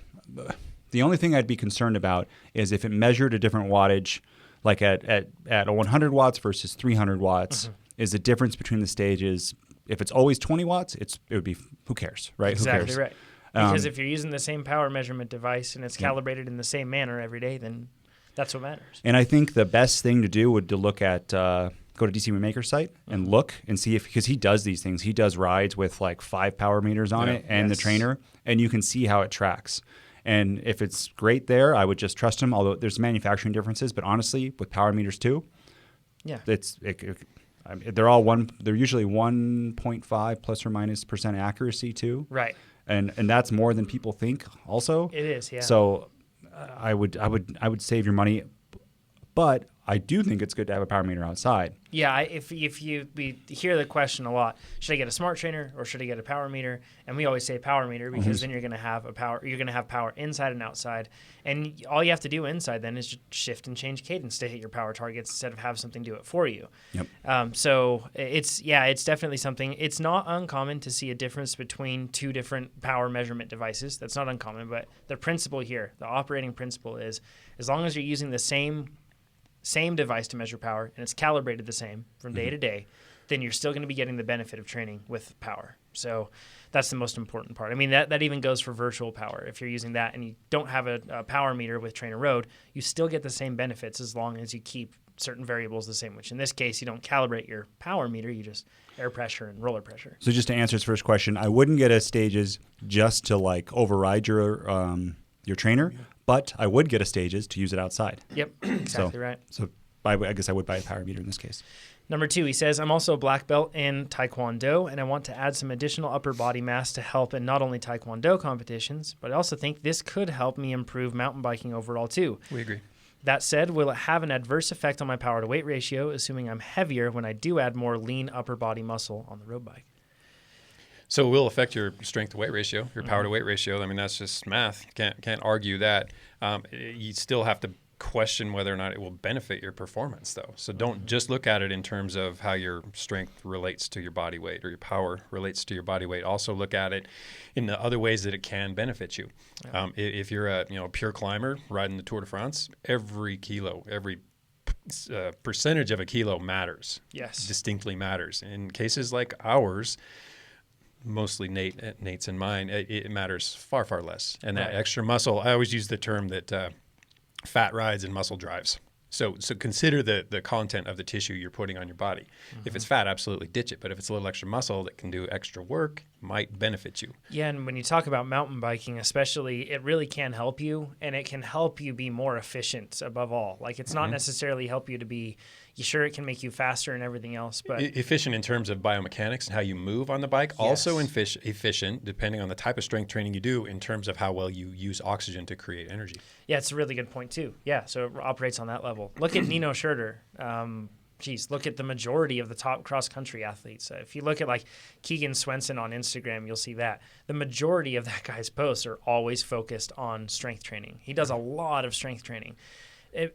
the only thing I'd be concerned about is if it measured a different wattage, like at 100 watts versus 300 watts, is the difference between the stages. If it's always 20 watts, it would be, who cares, right? Exactly who cares? Right. Because if you're using the same power measurement device and it's calibrated in the same manner every day, then that's what matters. And I think the best thing to do would to look at, go to DC Maker's site and look and see because he does these things. He does rides with like 5 power meters on it and the trainer, and you can see how it tracks. And if it's great there, I would just trust him, although there's manufacturing differences. But honestly, with power meters too, they're all they're usually 1.5 plus or minus % accuracy too. Right. And that's more than people think also. It is, yeah. So I would save your money, but I do think it's good to have a power meter outside. Yeah, we hear the question a lot: should I get a smart trainer or should I get a power meter? And we always say power meter because then you're going to have power inside and outside, and all you have to do inside then is just shift and change cadence to hit your power targets instead of have something do it for you. Yep. So it's definitely something. It's not uncommon to see a difference between two different power measurement devices. That's not uncommon, but the principle here, the operating principle is, as long as you're using the same device to measure power and it's calibrated the same from day to day, then you're still going to be getting the benefit of training with power. So that's the most important part. I mean, that even goes for virtual power. If you're using that and you don't have a power meter with TrainerRoad, you still get the same benefits as long as you keep certain variables the same, which in this case, you don't calibrate your power meter, you just air pressure and roller pressure. So just to answer his first question, I wouldn't get a Stages just to like override your trainer, but I would get a Stages to use it outside. Yep, exactly right. So I guess I would buy a power meter in this case. Number 2, he says, I'm also a black belt in Taekwondo, and I want to add some additional upper body mass to help in not only Taekwondo competitions, but I also think this could help me improve mountain biking overall too. We agree. That said, will it have an adverse effect on my power to weight ratio, assuming I'm heavier when I do add more lean upper body muscle on the road bike? So it will affect your strength to weight ratio, your power to weight ratio. I mean, that's just math. Can't argue that. You still have to question whether or not it will benefit your performance, though. So don't just look at it in terms of how your strength relates to your body weight or your power relates to your body weight. Also look at it in the other ways that it can benefit you. If you're a pure climber riding the Tour de France, every kilo, every percentage of a kilo matters. Yes, distinctly matters. In cases like ours, mostly Nate's and mine, it matters far, far less. And that extra muscle, I always use the term that fat rides and muscle drives. So consider the content of the tissue you're putting on your body. If it's fat, absolutely ditch it. But if it's a little extra muscle that can do extra work, might benefit you. Yeah, and when you talk about mountain biking especially, it really can help you, and it can help you be more efficient above all. Like, it's not necessarily help you to be, sure, it can make you faster and everything else, but efficient in terms of biomechanics and how you move on the bike. Yes. Also efficient, depending on the type of strength training you do, in terms of how well you use oxygen to create energy. Yeah, it's a really good point too. Yeah, so it operates on that level. Look at Nino Schurter. Look at the majority of the top cross-country athletes. If you look at like Keegan Swenson on Instagram, you'll see that. The majority of that guy's posts are always focused on strength training. He does a lot of strength training.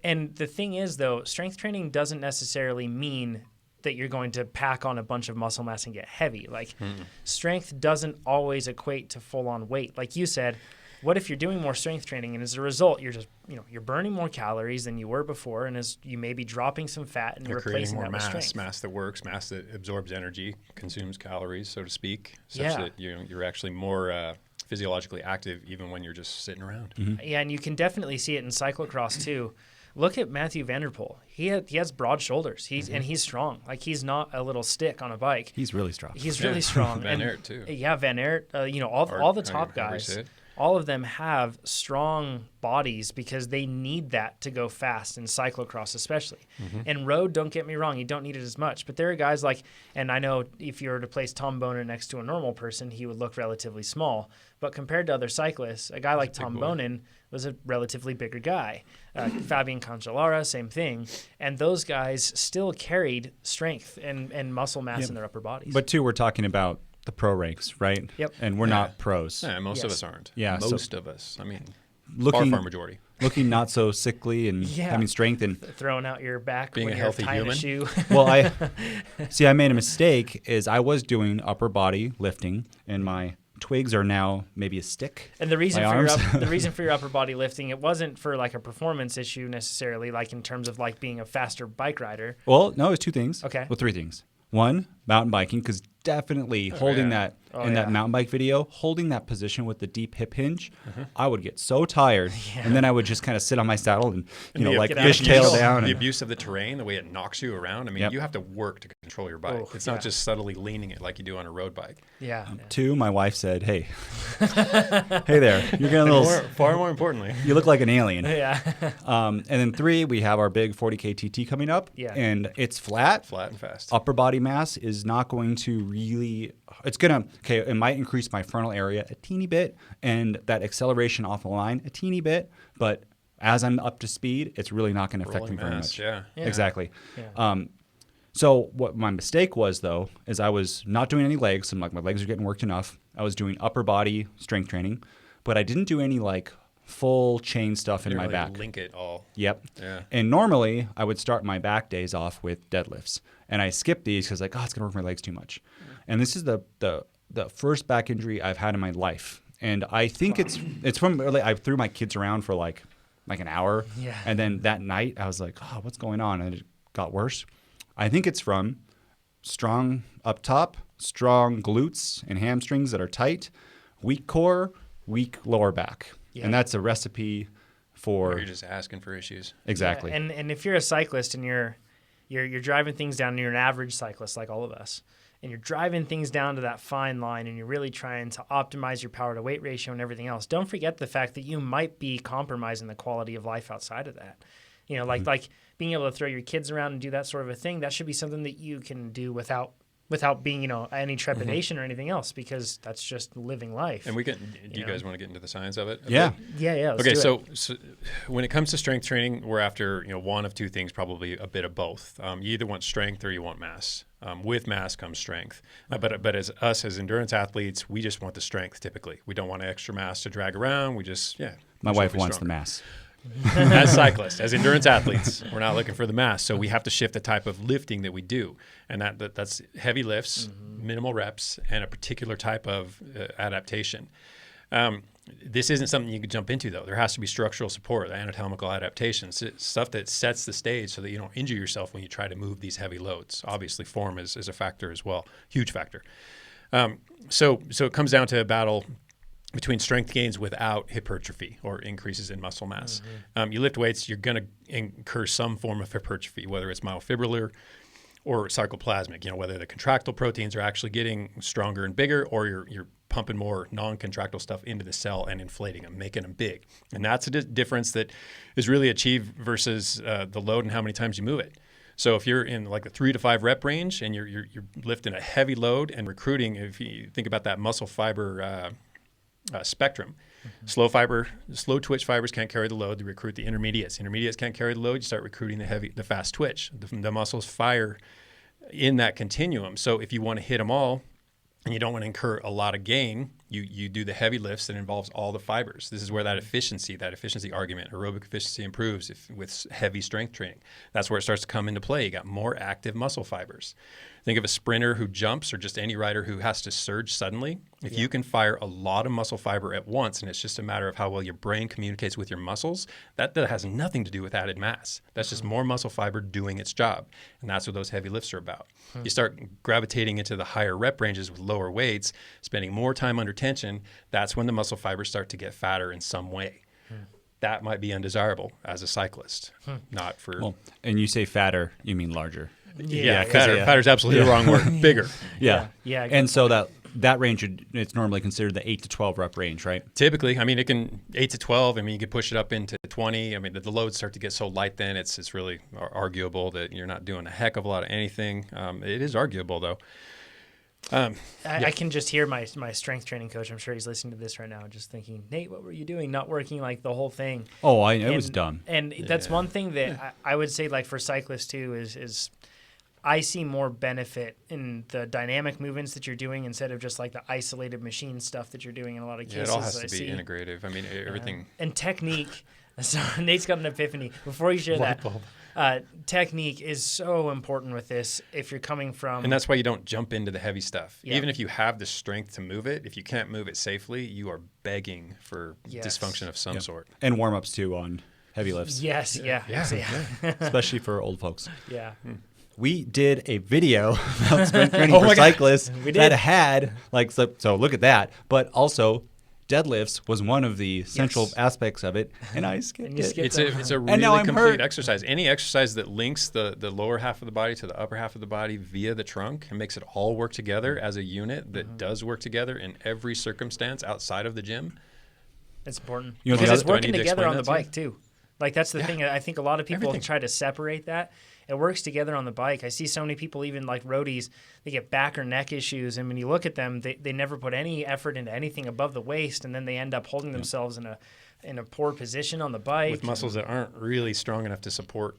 And the thing is, though, strength training doesn't necessarily mean that you're going to pack on a bunch of muscle mass and get heavy. Like, strength doesn't always equate to full-on weight. Like you said, what if you're doing more strength training and as a result you're just you're burning more calories than you were before, and as you may be dropping some fat and you're replacing that with strength. Mass that works, mass that absorbs energy, consumes calories, so to speak, such that you're actually more physiologically active even when you're just sitting around. Yeah, and you can definitely see it in cyclocross too. Look at Matthew Vanderpool. He has broad shoulders. And he's strong. Like, he's not a little stick on a bike. He's really strong. He's really strong. Van Aert too. Yeah, Van Aert. All the top guys. All of them have strong bodies because they need that to go fast in cyclocross especially. And road, don't get me wrong, you don't need it as much. But there are guys like, and I know if you were to place Tom Bonen next to a normal person, he would look relatively small. But compared to other cyclists, a guy like Tom Bonen was a relatively bigger guy. Fabian Cancellara, same thing. And those guys still carried strength and muscle mass in their upper bodies. But too, we're talking about the pro ranks, right? Yep. And we're not pros. Yeah, most of us aren't. Yeah, most of us. I mean, far majority. Looking not so sickly and having strength and throwing out your back, being when a healthy you're human. Shoe. Well, I made a mistake. Is I was doing upper body lifting, and my twigs are now maybe a stick. And the reason for your upper body lifting, it wasn't for like a performance issue necessarily, like in terms of like being a faster bike rider. Well, no, it's two things. Okay. Well, three things. One, mountain biking, because definitely holding that that mountain bike video, holding that position with the deep hip hinge, I would get so tired, and then I would just kind of sit on my saddle and like fishtail down. The abuse of the terrain, the way it knocks you around. I mean, you have to work to control your bike. It's not just subtly leaning it like you do on a road bike. Yeah. Two, my wife said, "Hey, hey there, you're getting a little." Far more importantly, you look like an alien. Yeah. And then three, we have our big 40K TT coming up, and it's flat and fast. Upper body mass is is not going to really, it might increase my frontal area a teeny bit and that acceleration off the line a teeny bit, but as I'm up to speed, it's really not going to affect me very much. Yeah. Exactly. Yeah. So what my mistake was, though, is I was not doing any legs. I'm like, my legs are getting worked enough. I was doing upper body strength training, but I didn't do any like full chain stuff in my back. Link it all. Yep. Yeah. And normally I would start my back days off with deadlifts, and I skipped these because it's going to work my legs too much. And this is the first back injury I've had in my life, and I think it's from I threw my kids around for like an hour, and then that night I was like, oh, what's going on? And it got worse. I think it's from strong up top, strong glutes and hamstrings that are tight, weak core, weak lower back. Yeah. And that's a recipe for... You're just asking for issues. Exactly. Yeah. And if you're a cyclist and you're driving things down, and you're an average cyclist like all of us, and you're driving things down to that fine line and you're really trying to optimize your power to weight ratio and everything else, don't forget the fact that you might be compromising the quality of life outside of that. You know, like being able to throw your kids around and do that sort of a thing, that should be something that you can do without being, any trepidation or anything else, because that's just living life. And do you guys want to get into the science of it? Yeah. Yeah. Okay, so when it comes to strength training, we're after, one of two things, probably a bit of both. You either want strength or you want mass. With mass comes strength. But as endurance athletes, we just want the strength typically. We don't want extra mass to drag around. We just, My wife wants the mass. As cyclists, as endurance athletes, we're not looking for the mass. So we have to shift the type of lifting that we do. And that's heavy lifts, minimal reps, and a particular type of adaptation. This isn't something you can jump into, though. There has to be structural support, anatomical adaptations, stuff that sets the stage so that you don't injure yourself when you try to move these heavy loads. Obviously, form is a factor as well, huge factor. So it comes down to a battle between strength gains without hypertrophy or increases in muscle mass. You lift weights, you're going to incur some form of hypertrophy, whether it's myofibrillar or sarcoplasmic, whether the contractile proteins are actually getting stronger and bigger, or you're pumping more non-contractile stuff into the cell and inflating them, making them big. And that's a difference that is really achieved versus the load and how many times you move it. So if you're in like the 3 to 5 rep range and you're lifting a heavy load and recruiting, if you think about that muscle fiber spectrum. Slow twitch fibers can't carry the load. They recruit the intermediates. Intermediates can't carry the load. You start recruiting the fast twitch. The muscles fire in that continuum. So if you want to hit them all and you don't want to incur a lot of gain, you do the heavy lifts that involves all the fibers. This is where that efficiency argument, aerobic efficiency improves with heavy strength training. That's where it starts to come into play. You got more active muscle fibers. Think of a sprinter who jumps, or just any rider who has to surge suddenly. If you can fire a lot of muscle fiber at once, and it's just a matter of how well your brain communicates with your muscles, that has nothing to do with added mass. That's just more muscle fiber doing its job. And that's what those heavy lifts are about. You start gravitating into the higher rep ranges with lower weights, spending more time under tension. That's when the muscle fibers start to get fatter in some way. That might be undesirable as a cyclist, not for... Well, and you say fatter, you mean larger. Fatter is absolutely the wrong word. Bigger. Yeah. And so that range, it's normally considered the 8 to 12 rep range, right? Typically, it can 8 to 12. You can push it up into 20. The loads start to get so light then it's really arguable that you're not doing a heck of a lot of anything. It is arguable though. I can just hear my strength training coach. I'm sure he's listening to this right now, just thinking, Nate, what were you doing? Not working like the whole thing. Oh, it was dumb. And that's one thing that I would say, like for cyclists too, is I see more benefit in the dynamic movements that you're doing instead of just like the isolated machine stuff that you're doing in a lot of cases. It all has to be integrative. Everything. And technique. So Nate's got an epiphany. Before you share that, technique is so important with this if you're coming from... And that's why you don't jump into the heavy stuff. Yeah. Even if you have the strength to move it, if you can't move it safely, you are begging for dysfunction of some sort. And warm-ups too on heavy lifts. Yes, yeah. Especially for old folks. Yeah. We did a video about sprint training for cyclists that had, so look at that, but also deadlifts was one of the central aspects of it, and I skipped it. It's a really complete exercise. Any exercise that links the lower half of the body to the upper half of the body via the trunk and makes it all work together as a unit that does work together in every circumstance outside of the gym. It's important. Because it's working together on the bike too. Like that's the thing. I think a lot of people try to separate that. it works together on the bike. I see so many people, even like roadies, they get back or neck issues, and when you look at them, they never put any effort into anything above the waist, and then they end up holding themselves in a poor position on the bike with muscles that aren't really strong enough to support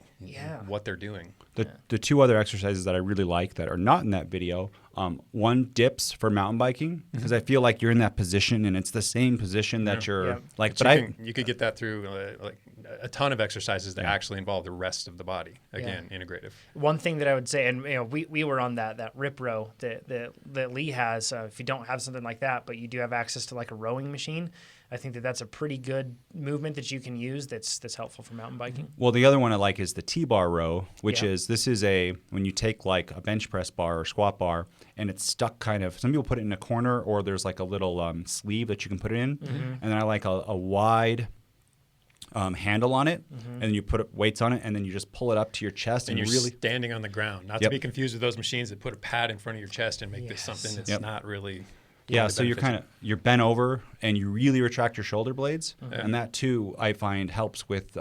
what they're doing. The two other exercises that I really like that are not in that video, one, dips for mountain biking, because I feel like you're in that position and it's the same position that you're like. But you could get that through like a ton of exercises that actually involve the rest of the body. Again, integrative. One thing that I would say, and we were on that rip row that Lee has. If you don't have something like that, but you do have access to like a rowing machine, I think that's a pretty good movement that you can use that's helpful for mountain biking. Well, the other one I like is the T-bar row, which is when you take like a bench press bar or squat bar and it's stuck kind of, some people put it in a corner or there's like a little sleeve that you can put it in. And then I like a wide handle on it, and then you put weights on it, and then you just pull it up to your chest. And you're really standing on the ground, not to be confused with those machines that put a pad in front of your chest and make this something that's not really... Yeah, so you're bent over and you really retract your shoulder blades, and that too I find helps with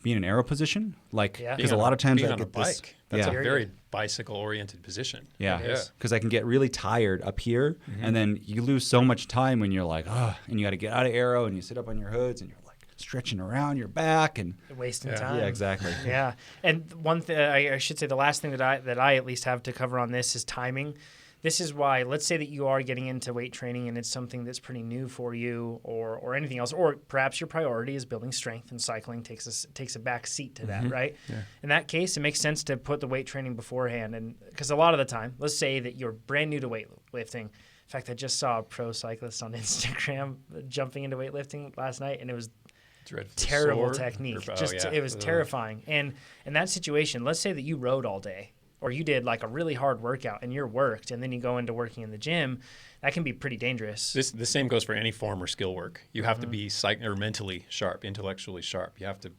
being in aero position. Like because a lot of times I get this. That's a very bicycle-oriented position. Yeah, because I can get really tired up here, and then you lose so much time when you're like, and you got to get out of aero, and you sit up on your hoods, and you're like stretching around your back and wasting time. Yeah, exactly. Yeah, and one thing I should say, the last thing that I at least have to cover on this is timing. This is why, let's say that you are getting into weight training and it's something that's pretty new for you or anything else, or perhaps your priority is building strength and cycling takes a back seat to that, right? Yeah. In that case, it makes sense to put the weight training beforehand. And because a lot of the time, let's say that you're brand new to weightlifting. In fact, I just saw a pro cyclist on Instagram jumping into weightlifting last night, and it was terrible technique. It was terrifying. And in that situation, let's say that you rode all day, or you did like a really hard workout and you're worked, and then you go into working in the gym, that can be pretty dangerous. The same goes for any form or skill work. You have to be mentally sharp, intellectually sharp. You have to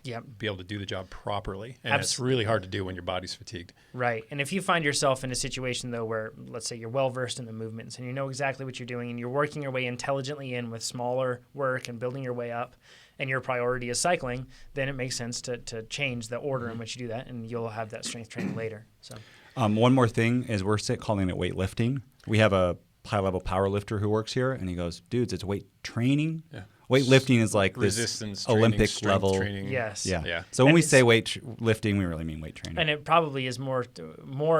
be able to do the job properly. And it's really hard to do when your body's fatigued. Right. And if you find yourself in a situation, though, where, let's say, you're well-versed in the movements and you know exactly what you're doing and you're working your way intelligently in with smaller work and building your way up, and your priority is cycling, then it makes sense to change the order in which you do that, and you'll have that strength training later. So, one more thing is we're calling it weightlifting. We have a high-level power lifter who works here, and he goes, dudes, it's weight training. Yeah. Weightlifting is like resistance this Olympic training, level. Training. Yes. Yeah. So when we say weightlifting, we really mean weight training. And it probably is more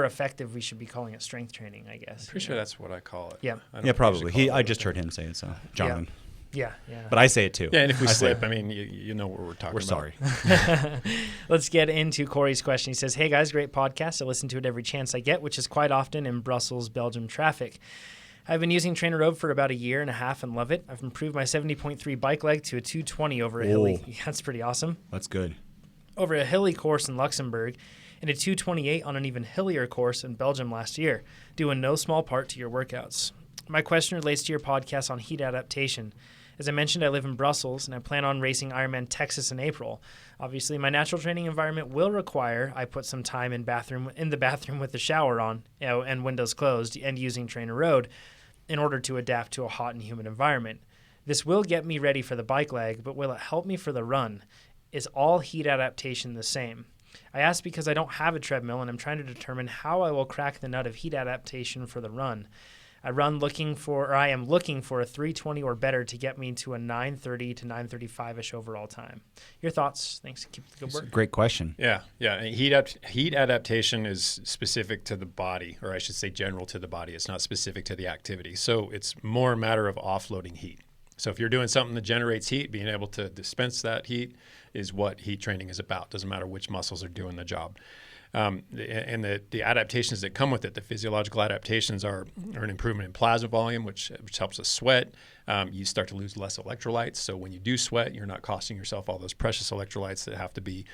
effective. We should be calling it strength training, I guess. I'm pretty sure that's what I call it. Yeah. Yeah, probably. I just heard him say it, so Jonathan. Yeah. But I say it too. Yeah, and if we slip, I mean, you know what we're talking about. We're sorry. Let's get into Corey's question. He says, hey guys, great podcast. I listen to it every chance I get, which is quite often in Brussels, Belgium traffic. I've been using TrainerRoad for about a year and a half and love it. I've improved my 70.3 bike leg to a 220 over a hilly. Yeah, that's pretty awesome. That's good. Over a hilly course in Luxembourg and a 228 on an even hillier course in Belgium last year, due in no small part to your workouts. My question relates to your podcast on heat adaptation. As I mentioned, I live in Brussels, and I plan on racing Ironman Texas in April. Obviously, my natural training environment will require I put some time in the bathroom with the shower on, and windows closed, and using TrainerRoad in order to adapt to a hot and humid environment. This will get me ready for the bike leg, but will it help me for the run? Is all heat adaptation the same? I ask because I don't have a treadmill, and I'm trying to determine how I will crack the nut of heat adaptation for the run. I am looking for a 320 or better to get me to a 930 to 935-ish overall time. Your thoughts? Thanks. Keep the good work. Great question. Yeah. Heat adaptation is specific to the body, or I should say general to the body. It's not specific to the activity. So it's more a matter of offloading heat. So if you're doing something that generates heat, being able to dispense that heat is what heat training is about. Doesn't matter which muscles are doing the job. And the adaptations that come with it, the physiological adaptations are an improvement in plasma volume, which helps us sweat. You start to lose less electrolytes. So when you do sweat, you're not costing yourself all those precious electrolytes that have to be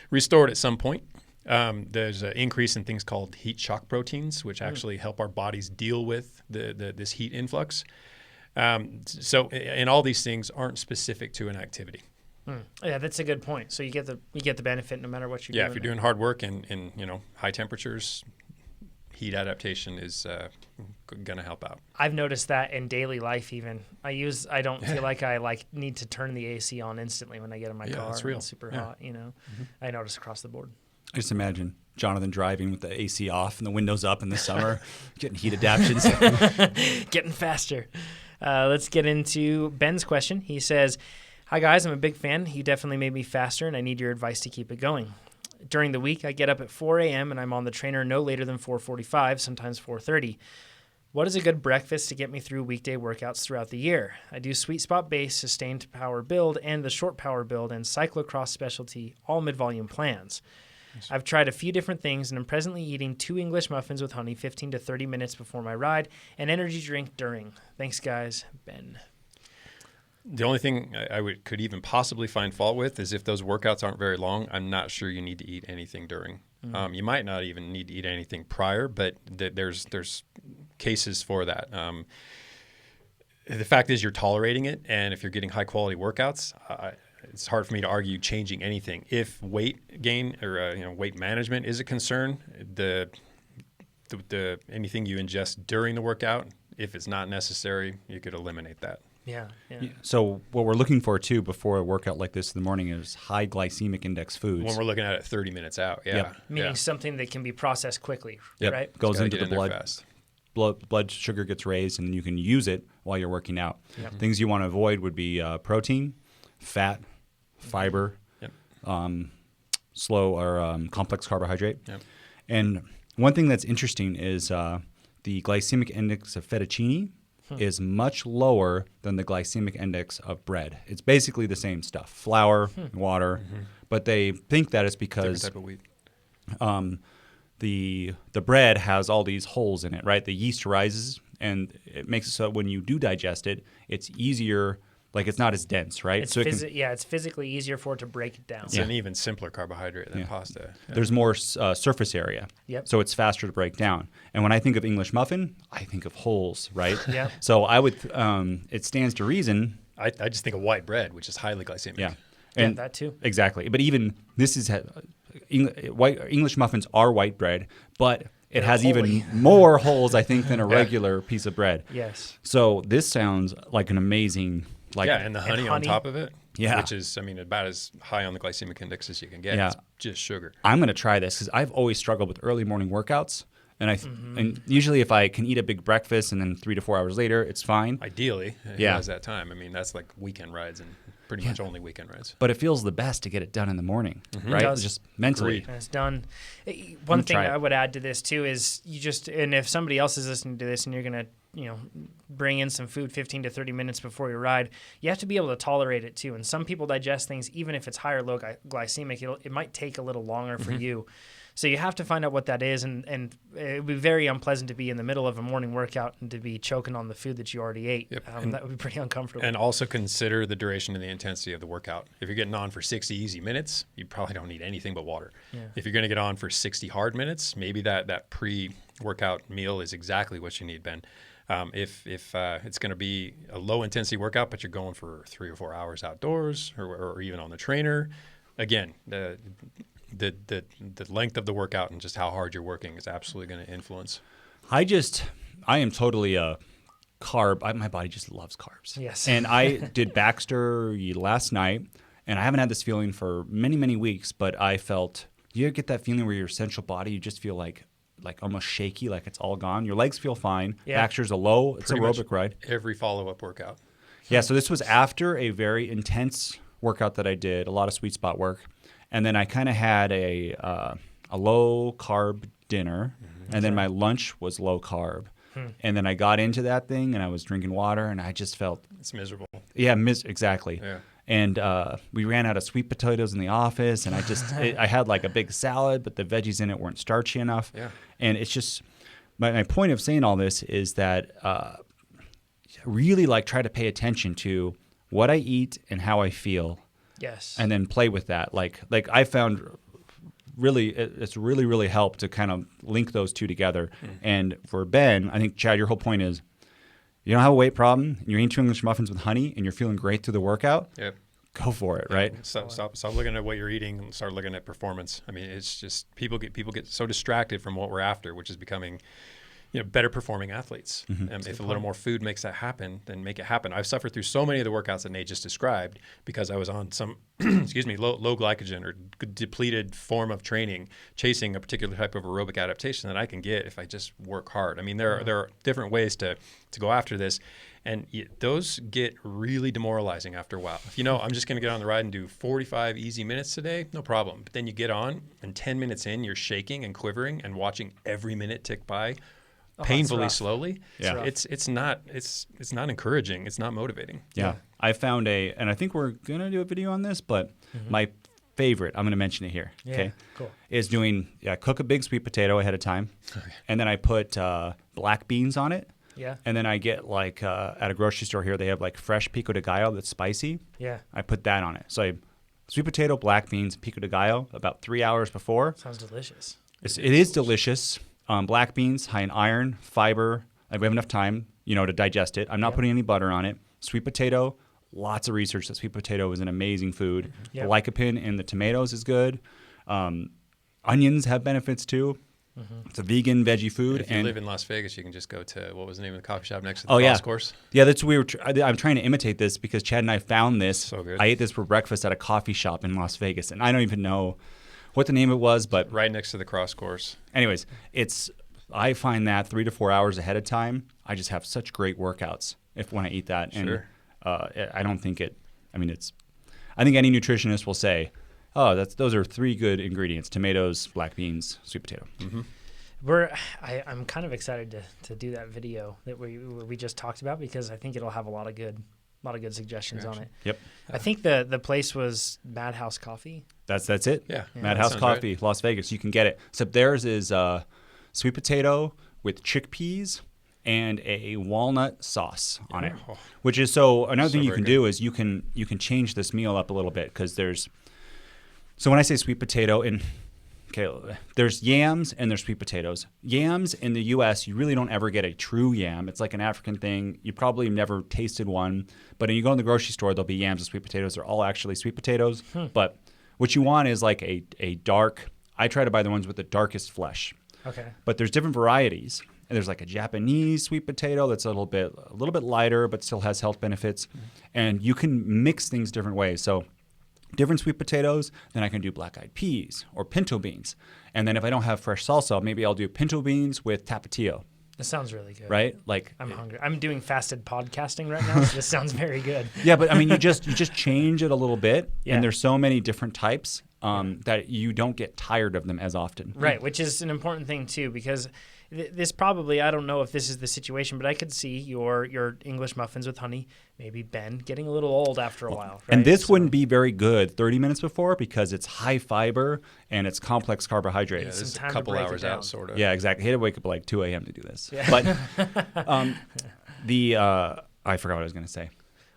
restored at some point. There's an increase in things called heat shock proteins, which actually help our bodies deal with this heat influx. And all these things aren't specific to an activity. Yeah, that's a good point. So you get the benefit no matter what you're doing. Yeah, if you're doing hard work in high temperatures, heat adaptation is going to help out. I've noticed that in daily life even. I don't feel like I need to turn the AC on instantly when I get in my car. That's real. It's super hot, I notice across the board. I just imagine Jonathan driving with the AC off and the windows up in the summer, getting heat adaptions. Getting faster. Let's get into Ben's question. He says, "Hi guys, I'm a big fan. You definitely made me faster and I need your advice to keep it going. During the week, I get up at 4 a.m. and I'm on the trainer no later than 4:45, sometimes 4:30. What is a good breakfast to get me through weekday workouts throughout the year? I do sweet spot base, sustained power build, and the short power build, and cyclocross specialty, all mid-volume plans. I've tried a few different things, and I'm presently eating 2 English muffins with honey 15 to 30 minutes before my ride, and energy drink during. Thanks, guys. Ben." The only thing I could even possibly find fault with is if those workouts aren't very long, I'm not sure you need to eat anything during. You might not even need to eat anything prior, but there's cases for that. The fact is you're tolerating it, and if you're getting high quality workouts, it's hard for me to argue changing anything. If weight gain or weight management is a concern, the anything you ingest during the workout, if it's not necessary, you could eliminate that. Yeah. So what we're looking for, too, before a workout like this in the morning is high glycemic index foods. When we're looking at it 30 minutes out, yeah. Yep. Meaning something that can be processed quickly, Yep. right? Goes Gotta into get the in there blood. fast. Blood sugar gets raised, and you can use it while you're working out. Yep. Things you want to avoid would be protein, fat, fiber, Yep. slow or complex carbohydrate. Yep. And one thing that's interesting is the glycemic index of fettuccine is much lower than the glycemic index of bread. It's basically the same stuff, flour, water, but they think that it's because Different type of wheat. the bread has all these holes in it, right? The yeast rises, and it makes it so when you do digest it, it's easier, like it's not as dense, right? It's so it's physically easier for it to break it down. It's an even simpler carbohydrate than pasta. there's more surface area. Yep. So it's faster to break down. And when I think of English muffin, I think of holes, right? Yeah. So I would, it stands to reason. I just think of white bread, which is highly glycemic. Yeah. Yeah, And that too. Exactly. But even this is English muffins are white bread, but it has holy. even more holes, I think, than a regular piece of bread. Yes. So this sounds like an amazing, And the honey on honey. top of it, Yeah. which is, about as high on the glycemic index as you can get. Yeah. It's just sugar. I'm going to try this because I've always struggled with early morning workouts. And and usually if I can eat a big breakfast and then 3 to 4 hours later, it's fine. Ideally, Yeah. it has that time. That's like weekend rides and pretty much only weekend rides. But it feels the best to get it done in the morning, right? It does. Just mentally. Agreed. And it's done. One thing try it. I would add to this too is and if somebody else is listening to this and you're going to, bring in some food 15 to 30 minutes before your ride, you have to be able to tolerate it too. And some people digest things, even if it's high or low glycemic, it might take a little longer for you. So you have to find out what that is, and it would be very unpleasant to be in the middle of a morning workout and to be choking on the food that you already ate. Yep. That would be pretty uncomfortable. And also consider the duration and the intensity of the workout. If you're getting on for 60 easy minutes, you probably don't need anything but water. Yeah. If you're going to get on for 60 hard minutes, maybe that pre-workout meal is exactly what you need, Ben. If it's going to be a low intensity workout, but you're going for 3 or 4 hours outdoors or even on the trainer, again, the length of the workout and just how hard you're working is absolutely going to influence. I am totally a carb. My body just loves carbs. Yes. And I did Baxter last night, and I haven't had this feeling for many, many weeks, but I felt, you get that feeling where your central body, you just feel like almost shaky, like it's all gone. Your legs feel fine. Yeah. Baxter's it's Pretty much aerobic ride. Every follow-up workout. Yeah, so this was after a very intense workout that I did, a lot of sweet spot work. And then I kind of had a low carb dinner, and then my lunch was low carb. And then I got into that thing, and I was drinking water, and I just felt It's miserable. exactly. Yeah. And we ran out of sweet potatoes in the office, and I had like a big salad, but the veggies in it weren't starchy enough. Yeah. And it's just my point of saying all this is that really try to pay attention to what I eat and how I feel. Yes. And then play with that. Like I found it's really helped to kind of link those two together. And for Ben, I think, Chad, your whole point is you don't have a weight problem, and you're eating 2 English muffins with honey, and you're feeling great through the workout. Yep. Go for it, right? Stop looking at what you're eating and start looking at performance. It's just people get so distracted from what we're after, which is becoming better performing athletes. If a little more food makes that happen, then make it happen. I've suffered through so many of the workouts that Nate just described because I was on some, low glycogen or depleted form of training, chasing a particular type of aerobic adaptation that I can get if I just work hard. I mean, there are different ways to go after this. And those get really demoralizing after a while. If I'm just going to get on the ride and do 45 easy minutes today, no problem. But then you get on, and 10 minutes in, you're shaking and quivering and watching every minute tick by painfully slowly. Yeah. It's not encouraging. It's not motivating. Yeah. I found and I think we're going to do a video on this, but my favorite, I'm going to mention it here. Yeah, okay. cool. Is cook a big sweet potato ahead of time. Okay. And then I put black beans on it. Yeah. And then I get at a grocery store here, they have fresh pico de gallo that's spicy. Yeah. I put that on it. So sweet potato, black beans, pico de gallo about 3 hours before. Sounds delicious. It is delicious. Black beans, high in iron, fiber. We have enough time, to digest it. I'm not putting any butter on it. Sweet potato, lots of research that sweet potato is an amazing food. Yep. The lycopene in the tomatoes is good. Onions have benefits too. It's a vegan veggie food. If you live in Las Vegas, you can just go to, what was the name of the coffee shop next to the golf course? Yeah, that's I'm trying to imitate this because Chad and I found this. So good. I ate this for breakfast at a coffee shop in Las Vegas, and I don't even know what the name it was, but right next to the cross course. Anyways, I find that 3 to 4 hours ahead of time, I just have such great workouts when I eat that. Sure. And I don't think I think any nutritionist will say, those are 3 good ingredients: tomatoes, black beans, sweet potato. Mm-hmm. I'm kind of excited to do that video that we just talked about because I think it'll have a lot of good suggestions on it. Yep. I think the place was Madhouse Coffee. That's it. Yeah. Madhouse Coffee, right. Las Vegas. You can get it. Except theirs is sweet potato with chickpeas and a walnut sauce on it, which is another thing you can do is you can change this meal up a little bit because so when I say sweet potato there's yams and there's sweet potatoes. Yams in the U.S., you really don't ever get a true yam. It's like an African thing. You probably never tasted one. But when you go in the grocery store, there'll be yams and sweet potatoes. They're all actually sweet potatoes. But what you want is a dark – I try to buy the ones with the darkest flesh. Okay. But there's different varieties. And there's a Japanese sweet potato that's a little bit lighter but still has health benefits. And you can mix things different ways. So – different sweet potatoes, then I can do black-eyed peas or pinto beans. And then if I don't have fresh salsa, maybe I'll do pinto beans with tapatio. That sounds really good. Right? I'm hungry. I'm doing fasted podcasting right now, so this sounds very good. Yeah, but you just change it a little bit, Yeah. and there's so many different types that you don't get tired of them as often. Right, which is an important thing too, because this probably, I don't know if this is the situation, but I could see your English muffins with honey, maybe Ben, getting a little old after a while. Right? And this wouldn't be very good 30 minutes before because it's high fiber and it's complex carbohydrates. Yeah, this is a time to couple break it hours down. out, sort of. Yeah, exactly. I had to wake up at 2 a.m. to do this. Yeah. But I forgot what I was going to say.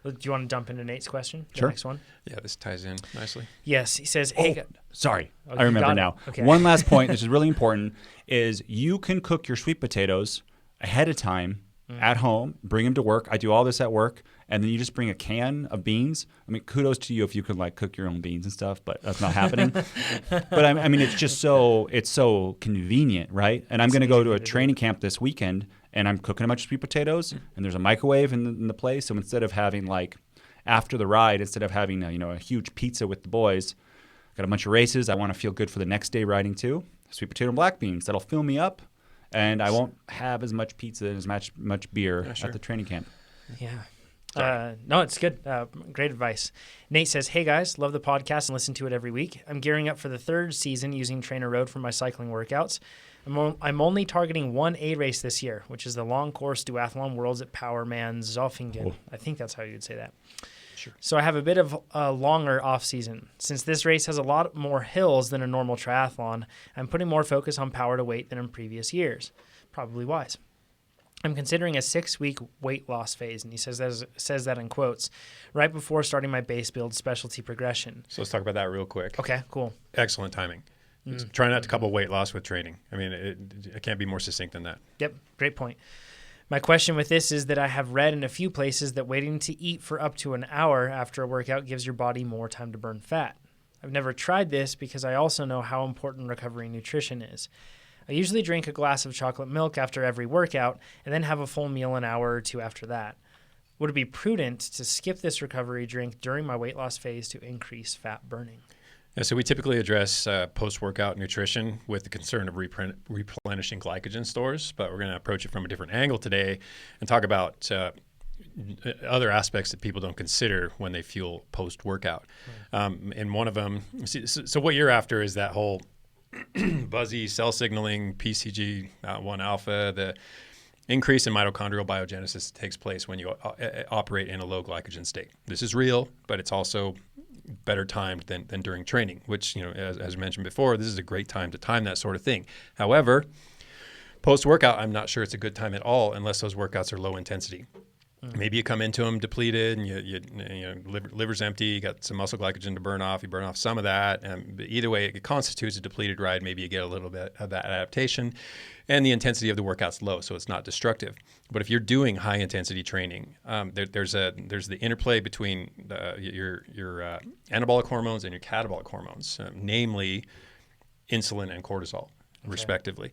Do you want to jump into Nate's question? The Sure. next one? Yeah, this ties in nicely. Yes, he says, hey, Sorry, Oh, I remember you got now. it. Okay. One last point, which is really important, is you can cook your sweet potatoes ahead of time at home, bring them to work. I do all this at work, and then you just bring a can of beans. Kudos to you if you could cook your own beans and stuff, but that's not happening. But it's just so convenient, right? And I'm going to go to a training camp this weekend, and I'm cooking a bunch of sweet potatoes, and there's a microwave in the place. So instead of having after the ride, instead of having a huge pizza with the boys, got a bunch of races. I want to feel good for the next day riding too. Sweet potato and black beans. That'll fill me up, and I won't have as much pizza and as much beer at the training camp. Yeah. No, it's good. Great advice. Nate says, hey guys, love the podcast and listen to it every week. I'm gearing up for the 3rd season using TrainerRoad for my cycling workouts. I'm only targeting one A race this year, which is the long course duathlon Worlds at Powerman Zofingen. Cool. I think that's how you'd say that. Sure. So I have a bit of a longer off season. Since this race has a lot more hills than a normal triathlon, I'm putting more focus on power to weight than in previous years. Probably wise. I'm considering a 6-week weight loss phase, and he says that in quotes, right before starting my base build specialty progression. So let's talk about that real quick. Okay, cool. Excellent timing. Try not to couple weight loss with training. It can't be more succinct than that. Yep, great point. My question with this is that I have read in a few places that waiting to eat for up to an hour after a workout gives your body more time to burn fat. I've never tried this because I also know how important recovery nutrition is. I usually drink a glass of chocolate milk after every workout and then have a full meal an hour or two after that. Would it be prudent to skip this recovery drink during my weight loss phase to increase fat burning? Yeah, so we typically address post-workout nutrition with the concern of replenishing glycogen stores, but we're going to approach it from a different angle today and talk about other aspects that people don't consider when they fuel post-workout. And one of them, so what you're after is that whole buzzy cell signaling, PCG1 alpha, the increase in mitochondrial biogenesis takes place when you operate in a low glycogen state. This is real, but it's also better timed than during training, which, as mentioned before, this is a great time to time that sort of thing. However, post-workout, I'm not sure it's a good time at all unless those workouts are low intensity. Maybe you come into them depleted, and you liver's empty. You got some muscle glycogen to burn off. You burn off some of that, but either way, it constitutes a depleted ride. Maybe you get a little bit of that adaptation, and the intensity of the workout's low, so it's not destructive. But if you're doing high intensity training, there's the interplay between your anabolic hormones and your catabolic hormones, namely insulin and cortisol, respectively.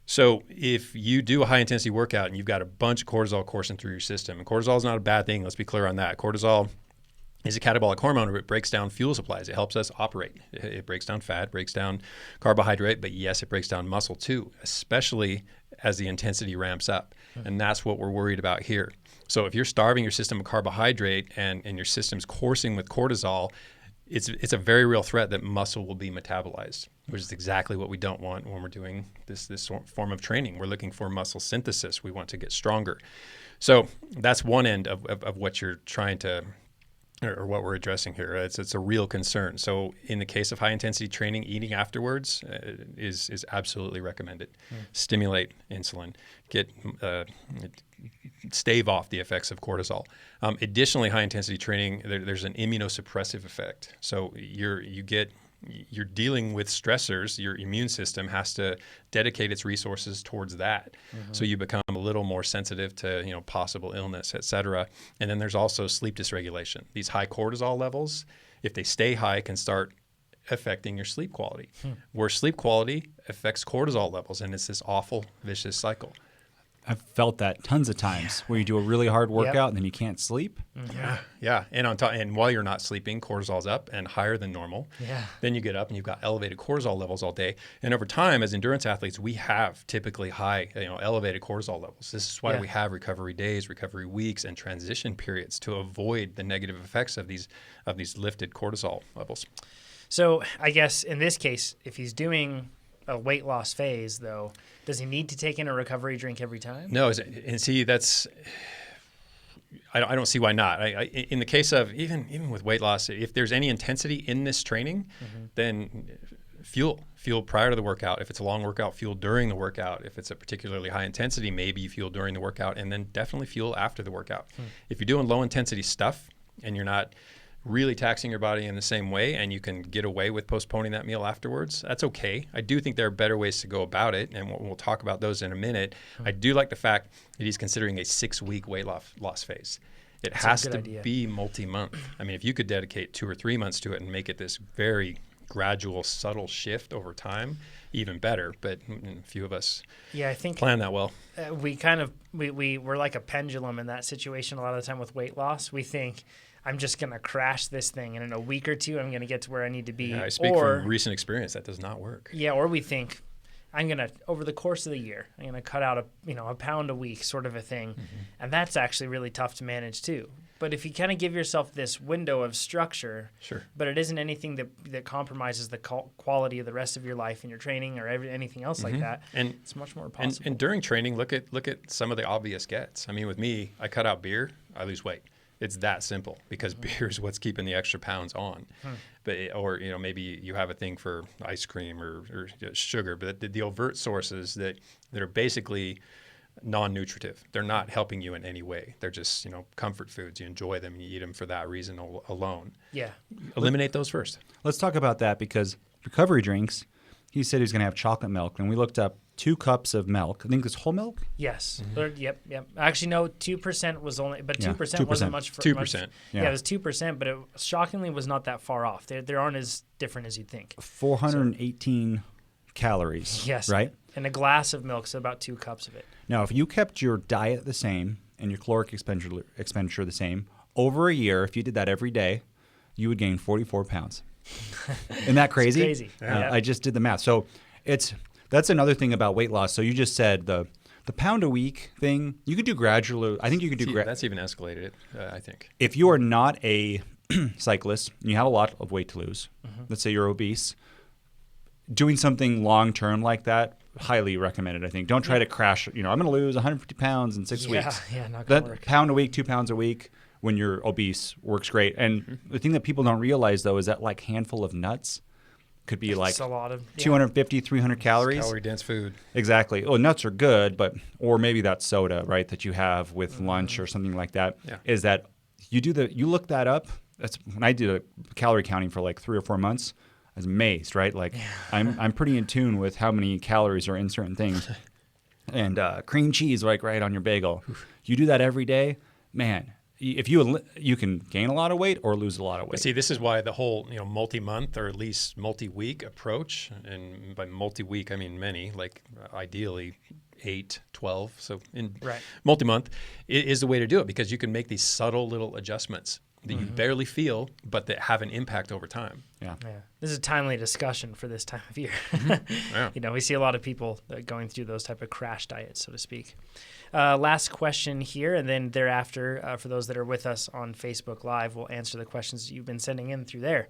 So if you do a high-intensity workout and you've got a bunch of cortisol coursing through your system, and cortisol is not a bad thing, let's be clear on that. Cortisol is a catabolic hormone. It breaks down fuel supplies. It helps us operate. It breaks down fat, breaks down carbohydrate, but yes, it breaks down muscle too, especially as the intensity ramps up. And that's what we're worried about here. So if you're starving your system of carbohydrate and your system's coursing with cortisol, it's a very real threat that muscle will be metabolized, which is exactly what we don't want when we're doing this form of training. We're looking for muscle synthesis. We want to get stronger. So that's one end of what you're trying to, or what we're addressing here. It's a real concern. So in the case of high intensity training, eating afterwards is absolutely recommended. Stimulate insulin, stave off the effects of cortisol. Additionally, high intensity training, there's an immunosuppressive effect. So you're dealing with stressors. Your immune system has to dedicate its resources towards that. So you become a little more sensitive to possible illness, et cetera. And then there's also sleep dysregulation. These high cortisol levels, if they stay high, can start affecting your sleep quality. Where sleep quality affects cortisol levels, and it's this awful vicious cycle. I've felt that tons of times where you do a really hard workout and then you can't sleep. Yeah. And while you're not sleeping, cortisol's up and higher than normal. Then you get up and you've got elevated cortisol levels all day. And over time, as endurance athletes, we have typically high, elevated cortisol levels. This is why we have recovery days, recovery weeks, and transition periods to avoid the negative effects of these lifted cortisol levels. So I guess in this case, if he's doing a weight loss phase, though, does he need to take in a recovery drink every time? No, and see, I don't see why not. In the case of even with weight loss, if there's any intensity in this training, then fuel prior to the workout. If it's a long workout, fuel during the workout. If it's a particularly high intensity, maybe you fuel during the workout, and then definitely fuel after the workout. If you're doing low intensity stuff and you're not really taxing your body in the same way, and you can get away with postponing that meal afterwards, that's okay. I do think there are better ways to go about it, and we'll talk about those in a minute. I do like the fact that he's considering a 6-week weight loss phase. It has to be multi-month. I mean, if you could dedicate 2 or 3 months to it and make it this very gradual, subtle shift over time, even better. But a few of us I think plan that well. We're like a pendulum in that situation a lot of the time with weight loss. We think, I'm just going to crash this thing, and in a week or two, I'm going to get to where I need to be. Yeah, I speak from recent experience. That does not work. Yeah, or we think, I'm going to, over the course of the year, I'm going to cut out a pound a week sort of a thing. And that's actually really tough to manage too. But if you kind of give yourself this window of structure, but it isn't anything that compromises the quality of the rest of your life and your training or anything else like that, and it's much more possible. And during training, look at some of the obvious gets. I mean, with me, I cut out beer, I lose weight. It's that simple, because beer is what's keeping the extra pounds on. But maybe you have a thing for ice cream or sugar, but the overt sources that are basically non-nutritive, they're not helping you in any way. They're just comfort foods. You enjoy them and you eat them for that reason alone. Eliminate those first. Let's talk about that, because recovery drinks, he said he was going to have chocolate milk, and we looked up 2 cups of milk. I think it's whole milk? Yes. Yep. Actually, no, 2% was only, but 2% wasn't much. 2%. Yeah, it was 2%, but it shockingly was not that far off. They aren't as different as you'd think. 418 calories. Yes. Right? And a glass of milk, so about 2 cups of it. Now, if you kept your diet the same and your caloric expenditure the same, over a year, if you did that every day, you would gain 44 pounds. Isn't that crazy? It's crazy. Yeah. I just did the math. So that's another thing about weight loss. So you just said the pound a week thing, you could do gradually. I think you could do That's even escalated it, I think. If you are not a cyclist and you have a lot of weight to lose, let's say you're obese, doing something long-term like that, highly recommended, I think. Don't try to crash, I'm going to lose 150 pounds in 6 weeks. Yeah, not going to work. Pound a week, 2 pounds a week when you're obese works great. And the thing that people don't realize, though, is that like handful of nuts could be like a lot of 250, 300 calories. Calorie-dense food. Exactly. Oh, nuts are good, or maybe that soda, right, that you have with lunch or something like that, is that you look that up. That's when I did a calorie counting for like 3 or 4 months. I was amazed, right? Like I'm pretty in tune with how many calories are in certain things. And cream cheese, like right on your bagel. You do that every day, man. If you can gain a lot of weight or lose a lot of weight. But see, this is why the whole multi-month or at least multi-week approach, and by multi-week I mean many, like ideally 8, 12. So in multi-month is the way to do it, because you can make these subtle little adjustments that you barely feel, but that have an impact over time. Yeah. This is a timely discussion for this time of year. We see a lot of people going through those type of crash diets, so to speak. Last question here, and then thereafter, for those that are with us on Facebook Live, we'll answer the questions you've been sending in through there.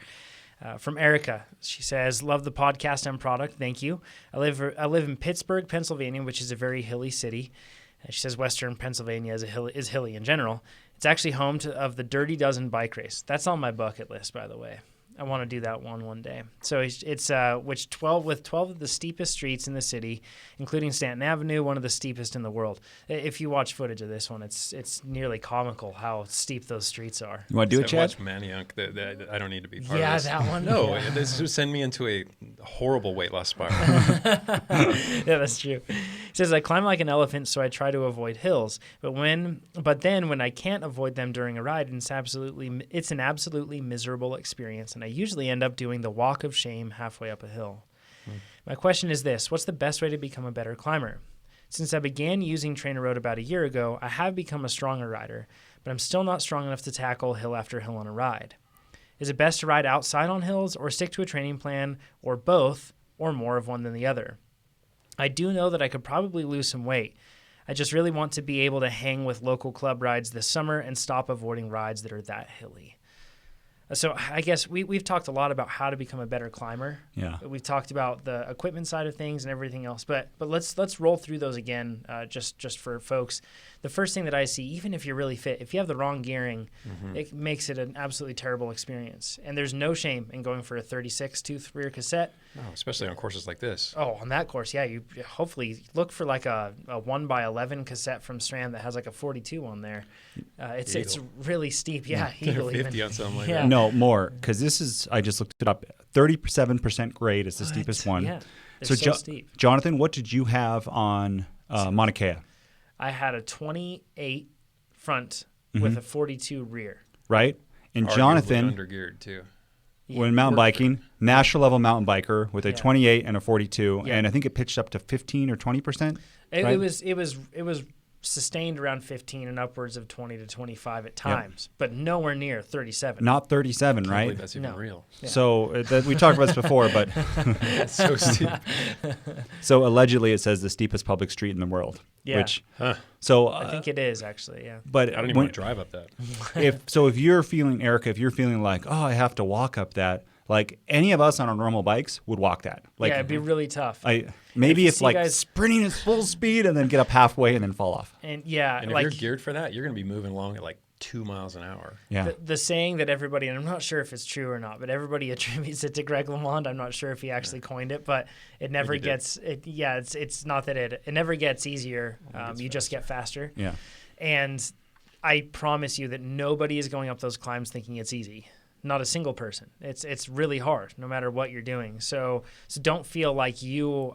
From Erica, she says, "Love the podcast and product. Thank you. I live in Pittsburgh, Pennsylvania, which is a very hilly city." She says Western Pennsylvania is hilly in general. It's actually home of the Dirty Dozen bike race. That's on my bucket list, by the way. I want to do that one day. So it's 12 of the steepest streets in the city, including Stanton Avenue, one of the steepest in the world. If you watch footage of this one, it's nearly comical how steep those streets are. You want to do it, Chad? Watch Manayunk. I don't need to be part of this. Yeah, that one. No, this would send me into a horrible weight loss spiral. Yeah, that's true. He says, "I climb like an elephant, so I try to avoid hills. But then when I can't avoid them during a ride, it's an absolutely miserable experience, and I usually end up doing the walk of shame halfway up a hill. My question is this: what's the best way to become a better climber? Since I began using TrainerRoad about a year ago, I have become a stronger rider, but I'm still not strong enough to tackle hill after hill on a ride. Is it best to ride outside on hills or stick to a training plan, or both, or more of one than the other? I do know that I could probably lose some weight. I just really want to be able to hang with local club rides this summer and stop avoiding rides that are that hilly." So I guess we've talked a lot about how to become a better climber. Yeah. We've talked about the equipment side of things and everything else, but let's roll through those again, just for folks. The first thing that I see, even if you're really fit, if you have the wrong gearing, it makes it an absolutely terrible experience. And there's no shame in going for a 36-tooth rear cassette. No, especially on courses like this. Oh, on that course, yeah. You hopefully look for like a 1x11 cassette from Strand that has like a 42 on there. It's really steep. Yeah, Eagle 50 even. on something like Yeah. that. No, more, because I just looked it up. 37% grade is the steepest one. Yeah, so steep. Jonathan, what did you have on Mauna Kea? I had a 28 front with a 42 rear. Right? And Arguably Jonathan, undergeared too. when mountain biking, national level mountain biker with a 28 and a 42, Yeah. and I think it pitched up to 15 or 20%. It was sustained around 15 and upwards of 20 to 25 at times, but nowhere near 37. Not 37, I right? believe that's even real. Yeah. So we talked about this before, but That's so steep. so allegedly it says the steepest public street in the world. Yeah. Which, Huh. so I think it is actually, yeah. but I don't even want to drive up that. if you're feeling, Erica, if you're feeling like, oh, I have to walk up that, like any of us on our normal bikes would walk that. Like, Yeah, it'd be really tough. Maybe you if see like guys- sprinting at full speed and then get up halfway and then fall off. And yeah, And if like you're geared for that, you're going to be moving along at like 2 miles an hour. Yeah. the saying that everybody, and I'm not sure if it's true or not, but everybody attributes it to Greg LeMond. I'm not sure if he actually coined it, but it never He did. gets it. Yeah, it's not that it never gets easier. You just get faster. Yeah. And I promise you that nobody is going up those climbs thinking it's easy. Not a single person. It's really hard, no matter what you're doing. So don't feel like you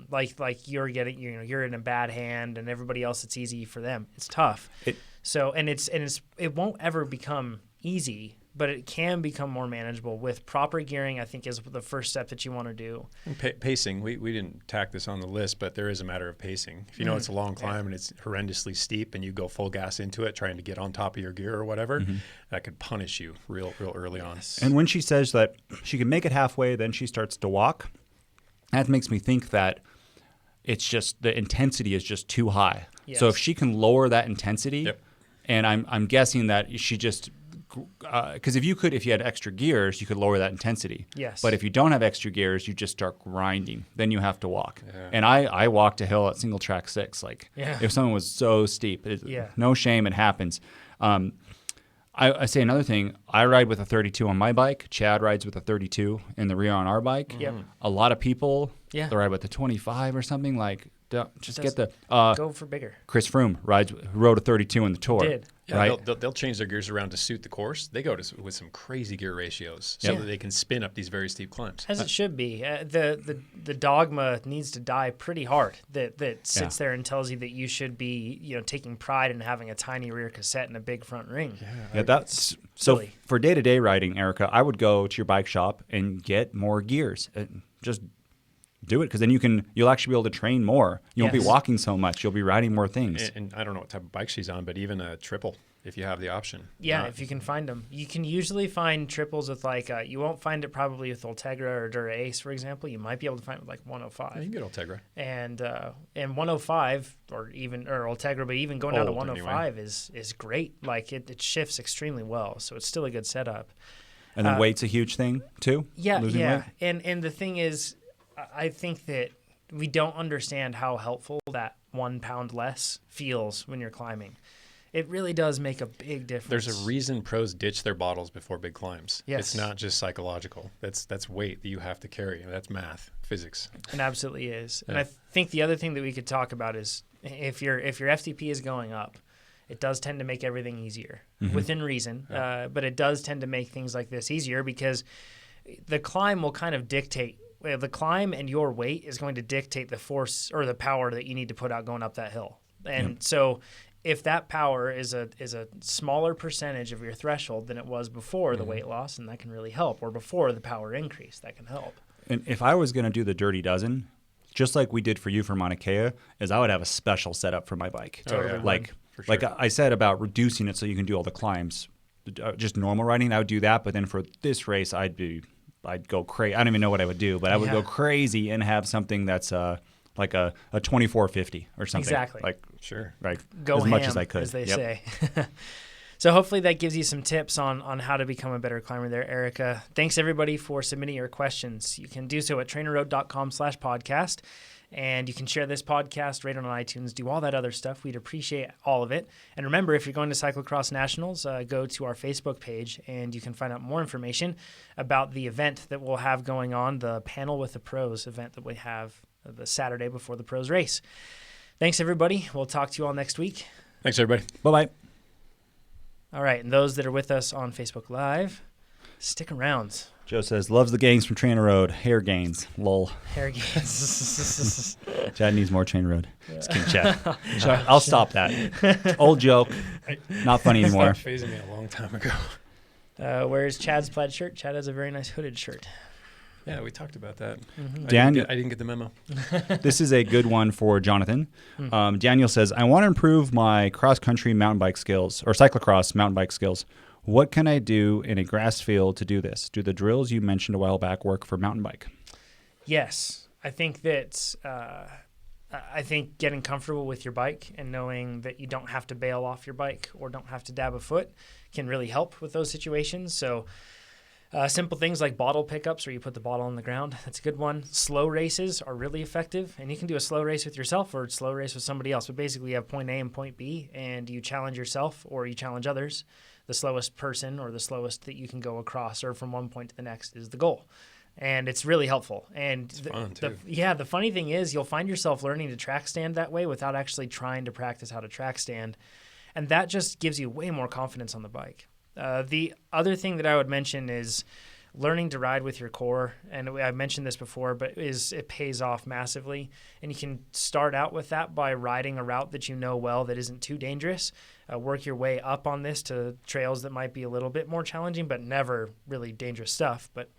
like you're getting you're in a bad hand and everybody else it's easy for them. It's tough. It won't ever become easy but it can become more manageable with proper gearing. I think is the first step that you want to do. And pacing, we didn't tack this on the list, but there is a matter of pacing. If you know it's a long climb and it's horrendously steep and you go full gas into it trying to get on top of your gear or whatever, that could punish you real early on. And when she says that she can make it halfway, then she starts to walk, that makes me think that it's just the intensity is just too high. Yes. So if she can lower that intensity, and I'm guessing that she just because if you had extra gears, you could lower that intensity. Yes. But if you don't have extra gears, you just start grinding. Then you have to walk. Yeah. And I walked a hill at single track 6. Like if someone was so steep, no shame, it happens. I say another thing. I ride with a 32 on my bike. Chad rides with a 32 in the rear on our bike. Yep. A lot of people they ride with a 25 or something. Like get the go for bigger. Chris Froome rode a 32 in the Tour. Did. Yeah, right? they'll change their gears around to suit the course. They go with some crazy gear ratios so that they can spin up these very steep climbs. As it should be. The dogma needs to die pretty hard that sits there and tells you that you should be taking pride in having a tiny rear cassette and a big front ring. Yeah, that's so. For day-to-day riding, Erica, I would go to your bike shop and get more gears. Just do it, because then you'll actually be able to train more. You won't be walking so much. You'll be riding more things. And I don't know what type of bike she's on, but even a triple, if you have the option. Yeah, if you can find them. You can usually find triples with you won't find it probably with Ultegra or Dura Ace, for example. You might be able to find it with like 105. Yeah, you can get Ultegra. And 105 or Ultegra, but even going down to 105 is great. Like it shifts extremely well, so it's still a good setup. And then weight's a huge thing too. Losing weight. And the thing is, I think that we don't understand how helpful that 1 pound less feels when you're climbing. It really does make a big difference. There's a reason pros ditch their bottles before big climbs. Yes. It's not just psychological. That's weight that you have to carry. That's math, physics. It absolutely is. Yeah. And I think the other thing that we could talk about is if your FTP is going up, it does tend to make everything easier within reason. But it does tend to make things like this easier because the climb will kind of dictate. The climb and your weight is going to dictate the force or the power that you need to put out going up that hill. And so if that power is a smaller percentage of your threshold than it was before the weight loss, and that can really help, or before the power increase, that can help. And if I was going to do the Dirty Dozen, just like we did for you for Mauna Kea, is I would have a special setup for my bike. Totally. Like For sure. like I said about reducing it so you can do all the climbs. Just normal riding, I would do that. But then for this race, I'd go crazy. I don't even know what I would do, but I would go crazy and have something that's like a 2450 or something. Exactly. Like Sure. Right. Go as ham, much as I could, as they say. So hopefully that gives you some tips on how to become a better climber there, Erica. Thanks, everybody, for submitting your questions. You can do so at trainerroad.com/podcast. And you can share this podcast, rate it on iTunes, do all that other stuff. We'd appreciate all of it. And remember, if you're going to Cyclocross Nationals, go to our Facebook page, and you can find out more information about the event that we'll have going on, the Panel with the Pros event that we have the Saturday before the Pros race. Thanks, everybody. We'll talk to you all next week. Thanks, everybody. Bye-bye. All right, and those that are with us on Facebook Live, stick around. Joe says, loves the gains from TrainerRoad. Hair gains. Lol. Hair gains. Chad needs more TrainerRoad. Just kidding, Chad. I'll stop that. Old joke. Not funny anymore. Stopped phasing me a long time ago. Where's Chad's plaid shirt? Chad has a very nice hooded shirt. Yeah, we talked about that. Daniel, I didn't get the memo. This is a good one for Jonathan. Daniel says, I want to improve my cross-country mountain bike skills, or cyclocross mountain bike skills. What can I do in a grass field to do this? Do the drills you mentioned a while back work for mountain bike? Yes. I think that getting comfortable with your bike and knowing that you don't have to bail off your bike or don't have to dab a foot can really help with those situations. So simple things like bottle pickups where you put the bottle on the ground, that's a good one. Slow races are really effective, and you can do a slow race with yourself or a slow race with somebody else. But basically you have point A and point B, and you challenge yourself or you challenge others. The slowest person or the slowest that you can go across or from one point to the next is the goal. And it's really helpful. And It's fun, too. the funny thing is you'll find yourself learning to track stand that way without actually trying to practice how to track stand. And that just gives you way more confidence on the bike. The other thing that I would mention is learning to ride with your core, and I mentioned this before, but it pays off massively. And you can start out with that by riding a route that you know well that isn't too dangerous. Work your way up on this to trails that might be a little bit more challenging, but never really dangerous stuff. But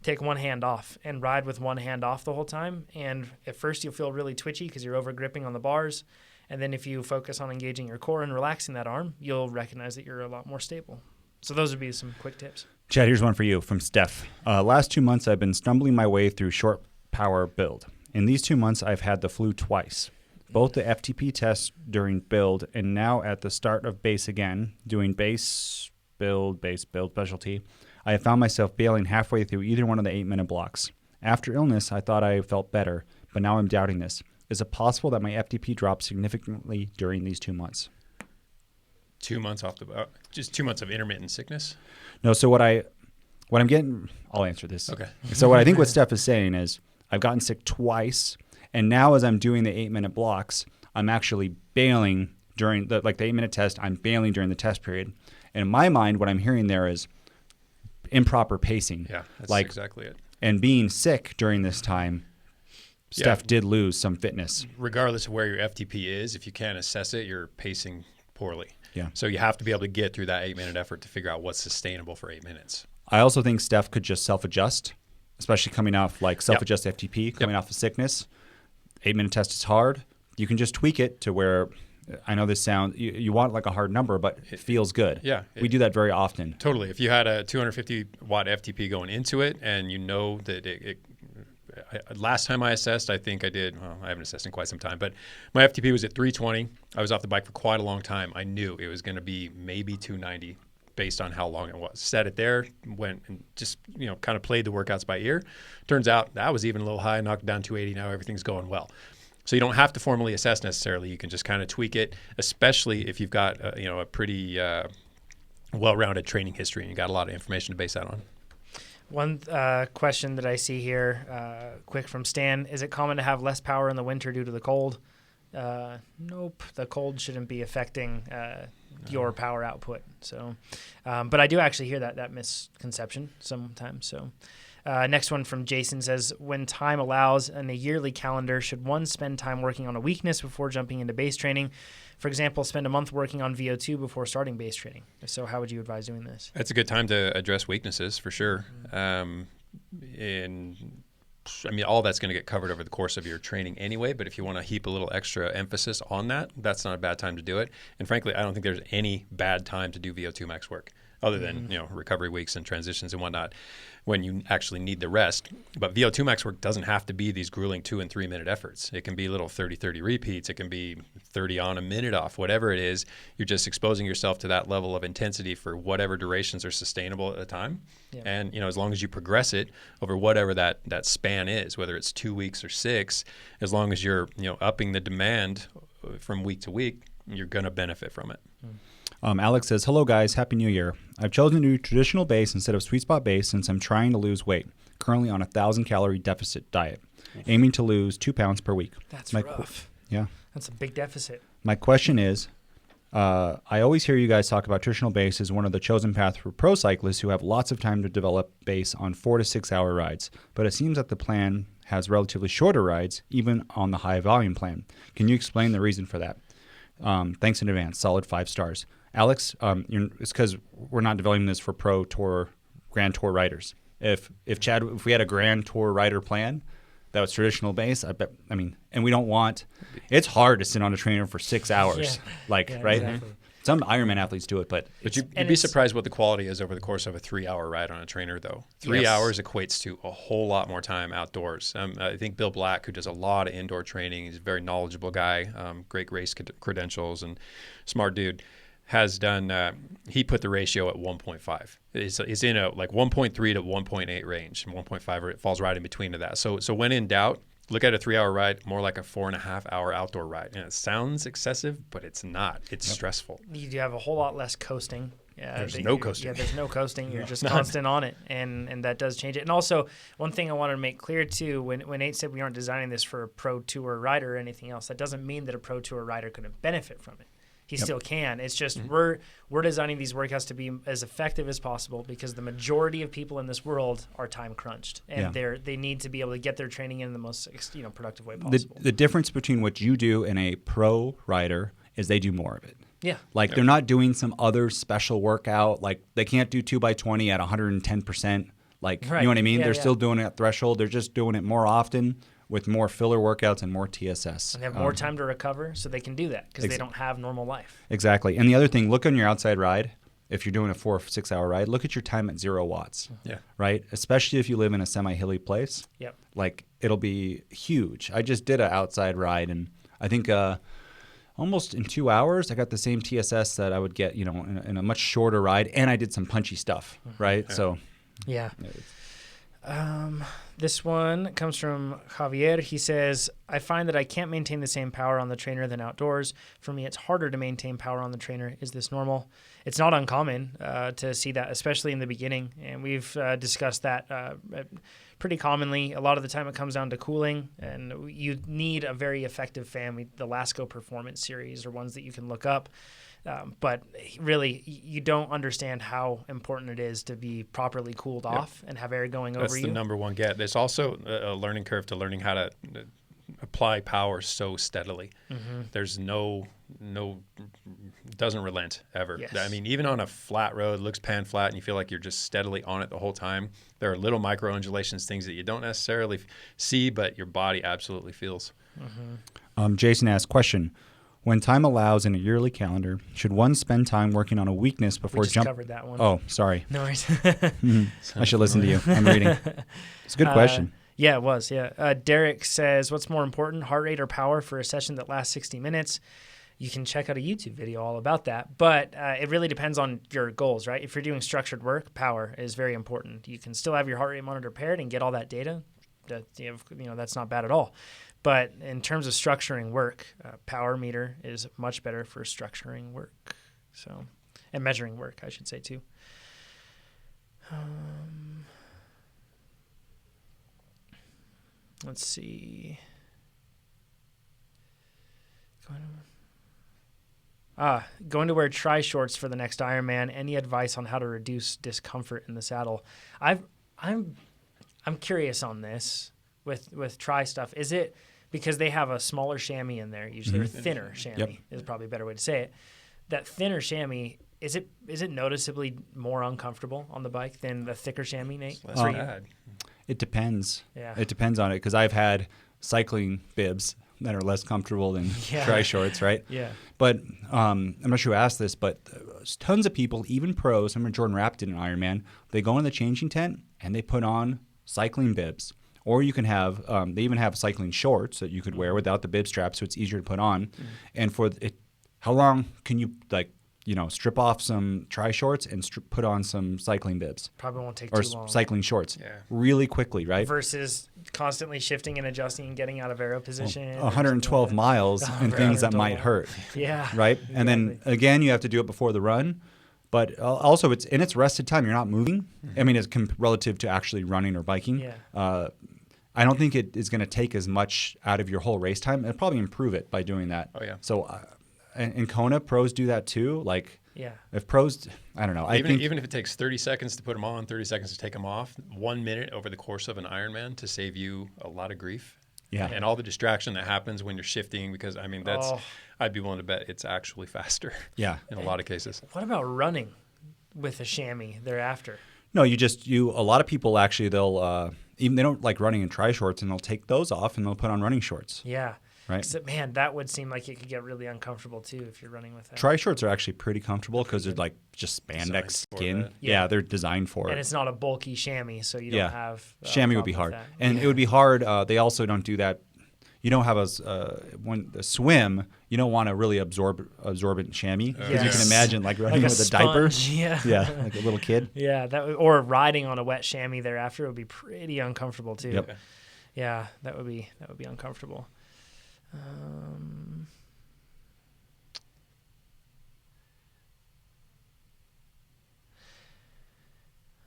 take one hand off and ride with one hand off the whole time. And at first you'll feel really twitchy because you're over gripping on the bars. And then if you focus on engaging your core and relaxing that arm, you'll recognize that you're a lot more stable. So those would be some quick tips. Chad, here's one for you from Steph. Last 2 months, I've been stumbling my way through short power build. In these 2 months, I've had the flu twice. Both the FTP tests during build and now at the start of base again, doing base, build, specialty. I have found myself bailing halfway through either one of the 8-minute blocks. After illness, I thought I felt better, but now I'm doubting this. Is it possible that my FTP dropped significantly during these 2 months? 2 months off the just 2 months of intermittent sickness? No, so what I'm getting, I'll answer this. Okay. So what I think what Steph is saying is I've gotten sick twice, and now as I'm doing the 8-minute blocks, I'm actually bailing during the 8-minute test. I'm bailing during the test period. And in my mind, what I'm hearing there is improper pacing. Yeah, that's exactly it. And being sick during this time, Steph did lose some fitness. Regardless of where your FTP is, if you can't assess it, you're pacing poorly. Yeah. So you have to be able to get through that 8-minute effort to figure out what's sustainable for 8 minutes. I also think Steph could just self-adjust, especially coming off self-adjust FTP, coming off of sickness. 8-minute test is hard. You can just tweak it to where, I know this sounds, you want like a hard number, but it feels good. Yeah. We do that very often. Totally. If you had a 250 watt FTP going into it and you know that last time I assessed, I think I did, well, I haven't assessed in quite some time, but my FTP was at 320. I was off the bike for quite a long time. I knew it was going to be maybe 290 based on how long it was. Set it there, went and just, kind of played the workouts by ear. Turns out that was even a little high, knocked down 280. Now everything's going well. So you don't have to formally assess necessarily. You can just kind of tweak it, especially if you've got, a pretty well-rounded training history and you got a lot of information to base that on. One question that I see here, quick from Stan, is it common to have less power in the winter due to the cold? Nope, the cold shouldn't be affecting your power output. So, but I do actually hear that misconception sometimes. So, next one from Jason says, when time allows in a yearly calendar, should one spend time working on a weakness before jumping into base training? For example, spend a month working on VO2 before starting base training. If so, how would you advise doing this? It's a good time to address weaknesses for sure. All that's going to get covered over the course of your training anyway, but if you want to heap a little extra emphasis on that, that's not a bad time to do it. And frankly, I don't think there's any bad time to do VO2 max work other than, recovery weeks and transitions and whatnot when you actually need the rest. But VO2 max work doesn't have to be these grueling 2 and 3 minute efforts. It can be little 30-30 repeats. It can be 30 on, a minute off, whatever it is. You're just exposing yourself to that level of intensity for whatever durations are sustainable at the time. Yeah. And, as long as you progress it over whatever that span is, whether it's 2 weeks or 6, as long as you're, upping the demand from week to week, you're going to benefit from it. Alex says, hello guys, Happy New Year. I've chosen to do traditional base instead of sweet spot base since I'm trying to lose weight. Currently on a 1,000-calorie deficit diet, aiming to lose 2 pounds per week. That's rough. Yeah. That's a big deficit. My question is, I always hear you guys talk about traditional base as one of the chosen path for pro cyclists who have lots of time to develop base on 4 to 6 hour rides. But it seems that the plan has relatively shorter rides, even on the high volume plan. Can you explain the reason for that? Thanks in advance. Solid 5 stars. Alex, it's because we're not developing this for pro tour, grand tour riders. If we had a grand tour rider plan that was traditional base, and we don't want, it's hard to sit on a trainer for 6 hours, right? Exactly. Some Ironman athletes do it, but you'd be surprised what the quality is over the course of a 3-hour ride on a trainer, though. 3 hours equates to a whole lot more time outdoors. I think Bill Black, who does a lot of indoor training, he's a very knowledgeable guy, great race credentials, and smart dude, has done, he put the ratio at 1.5. It's in a 1.3 to 1.8 range, and 1.5 falls right in between to that. So when in doubt, look at a 3-hour ride, more like a 4.5-hour outdoor ride. And it sounds excessive, but it's not. It's stressful. You have a whole lot less coasting. There's no coasting. Yeah, there's no coasting. You're just constant on it, and that does change it. And also, one thing I wanted to make clear, too, when Nate said we aren't designing this for a pro tour rider or anything else, that doesn't mean that a pro tour rider couldn't benefit from it. he still can. It's just we're designing these workouts to be as effective as possible because the majority of people in this world are time crunched, and they need to be able to get their training in the most productive way possible. The difference between what you do and a pro rider is they do more of it. Yeah. Like they're not doing some other special workout. Like they can't do 2x20 at 110%. Like, you know what I mean? They're still doing it at threshold. They're just doing it more often with more filler workouts and more TSS. And they have more time to recover, so they can do that because they don't have normal life. Exactly. And the other thing, look on your outside ride. If you're doing a 4 or 6 hour ride, look at your time at 0 watts. Yeah. Right? Especially if you live in a semi-hilly place. Yep. Like, it'll be huge. I just did an outside ride, and I think almost in 2 hours, I got the same TSS that I would get, in a much shorter ride, and I did some punchy stuff, right? Yeah. So, yeah. This one comes from Javier. He says, I find that I can't maintain the same power on the trainer than outdoors. For me, it's harder to maintain power on the trainer. Is this normal? It's not uncommon to see that, especially in the beginning. And we've discussed that pretty commonly. A lot of the time it comes down to cooling, and you need a very effective fan. The Lasco Performance Series are ones that you can look up. But really, you don't understand how important it is to be properly cooled off and have air going over you. That's the number one get. There's also a learning curve to learning how to apply power so steadily. There's no doesn't relent ever. Yes. I mean, even on a flat road, looks pan flat, and you feel like you're just steadily on it the whole time. There are little micro undulations, things that you don't necessarily see, but your body absolutely feels. Jason asked, question. When time allows in a yearly calendar, should one spend time working on a weakness before we just covered that one. Oh, sorry. No worries. I should listen to you. I'm reading. It's a good question. Yeah, it was. Yeah. Derek says, what's more important, heart rate or power for a session that lasts 60 minutes? You can check out a YouTube video all about that. But it really depends on your goals, right? If you're doing structured work, power is very important. You can still have your heart rate monitor paired and get all that data. That's not bad at all. But in terms of structuring work, power meter is much better for structuring work. So, and measuring work, I should say, too. Let's see. Going to wear tri-shorts for the next Ironman. Any advice on how to reduce discomfort in the saddle? I'm curious on this with tri stuff. Is it because they have a smaller chamois in there, usually, or thinner chamois is probably a better way to say it. That thinner chamois, is it noticeably more uncomfortable on the bike than the thicker chamois, Nate? Less bad. It depends. Yeah. It depends on it, because I've had cycling bibs that are less comfortable than tri shorts, right? Yeah. But I'm not sure who asked this, but tons of people, even pros, I remember Jordan Rapp did an Ironman, they go in the changing tent and they put on cycling bibs. Or you can have, they even have cycling shorts that you could wear without the bib strap, so it's easier to put on. And for it, how long can you strip off some tri shorts and put on some cycling bibs? Probably won't take or too long. Cycling shorts, Yeah. really quickly, right? Versus constantly shifting and adjusting and getting out of aero position. 112 miles and things that might hurt. Yeah. Right? Exactly. And then again, you have to do it before the run. But also, it's in its rested time. You're not moving. I mean, it's relative to actually running or biking. Yeah. I don't think it is going to take as much out of your whole race time. It'll probably improve it by doing that. Oh, yeah. So in Kona, pros do that too. Like, Yeah. if pros, I don't know. Even if it takes 30 seconds to put them on, 30 seconds to take them off, 1 minute over the course of an Ironman to save you a lot of grief. Yeah. And all the distraction that happens when you're shifting, because, I mean, I'd be willing to bet it's actually faster. Yeah. In a lot of cases. What about running with a chamois thereafter? No, a lot of people actually, they'll, even they don't like running in tri shorts, and they'll take those off and they'll put on running shorts. Yeah. Right. Man, that would seem like it could get really uncomfortable too if you're running with that. Tri shorts are actually pretty comfortable because they're like just spandex skin. that. Yeah, they're designed for it. And it's not a bulky chamois, so you don't have chamois would be problem hard, with that. and it would be hard. They also don't do that. You don't have when the swim. You don't want to really absorbent chamois, because you can Yes. imagine like running Like a with a diaper. sponge, yeah. Yeah, like a little kid. Yeah, or riding on a wet chamois thereafter would be pretty uncomfortable too. Yep. Yeah, that would be uncomfortable.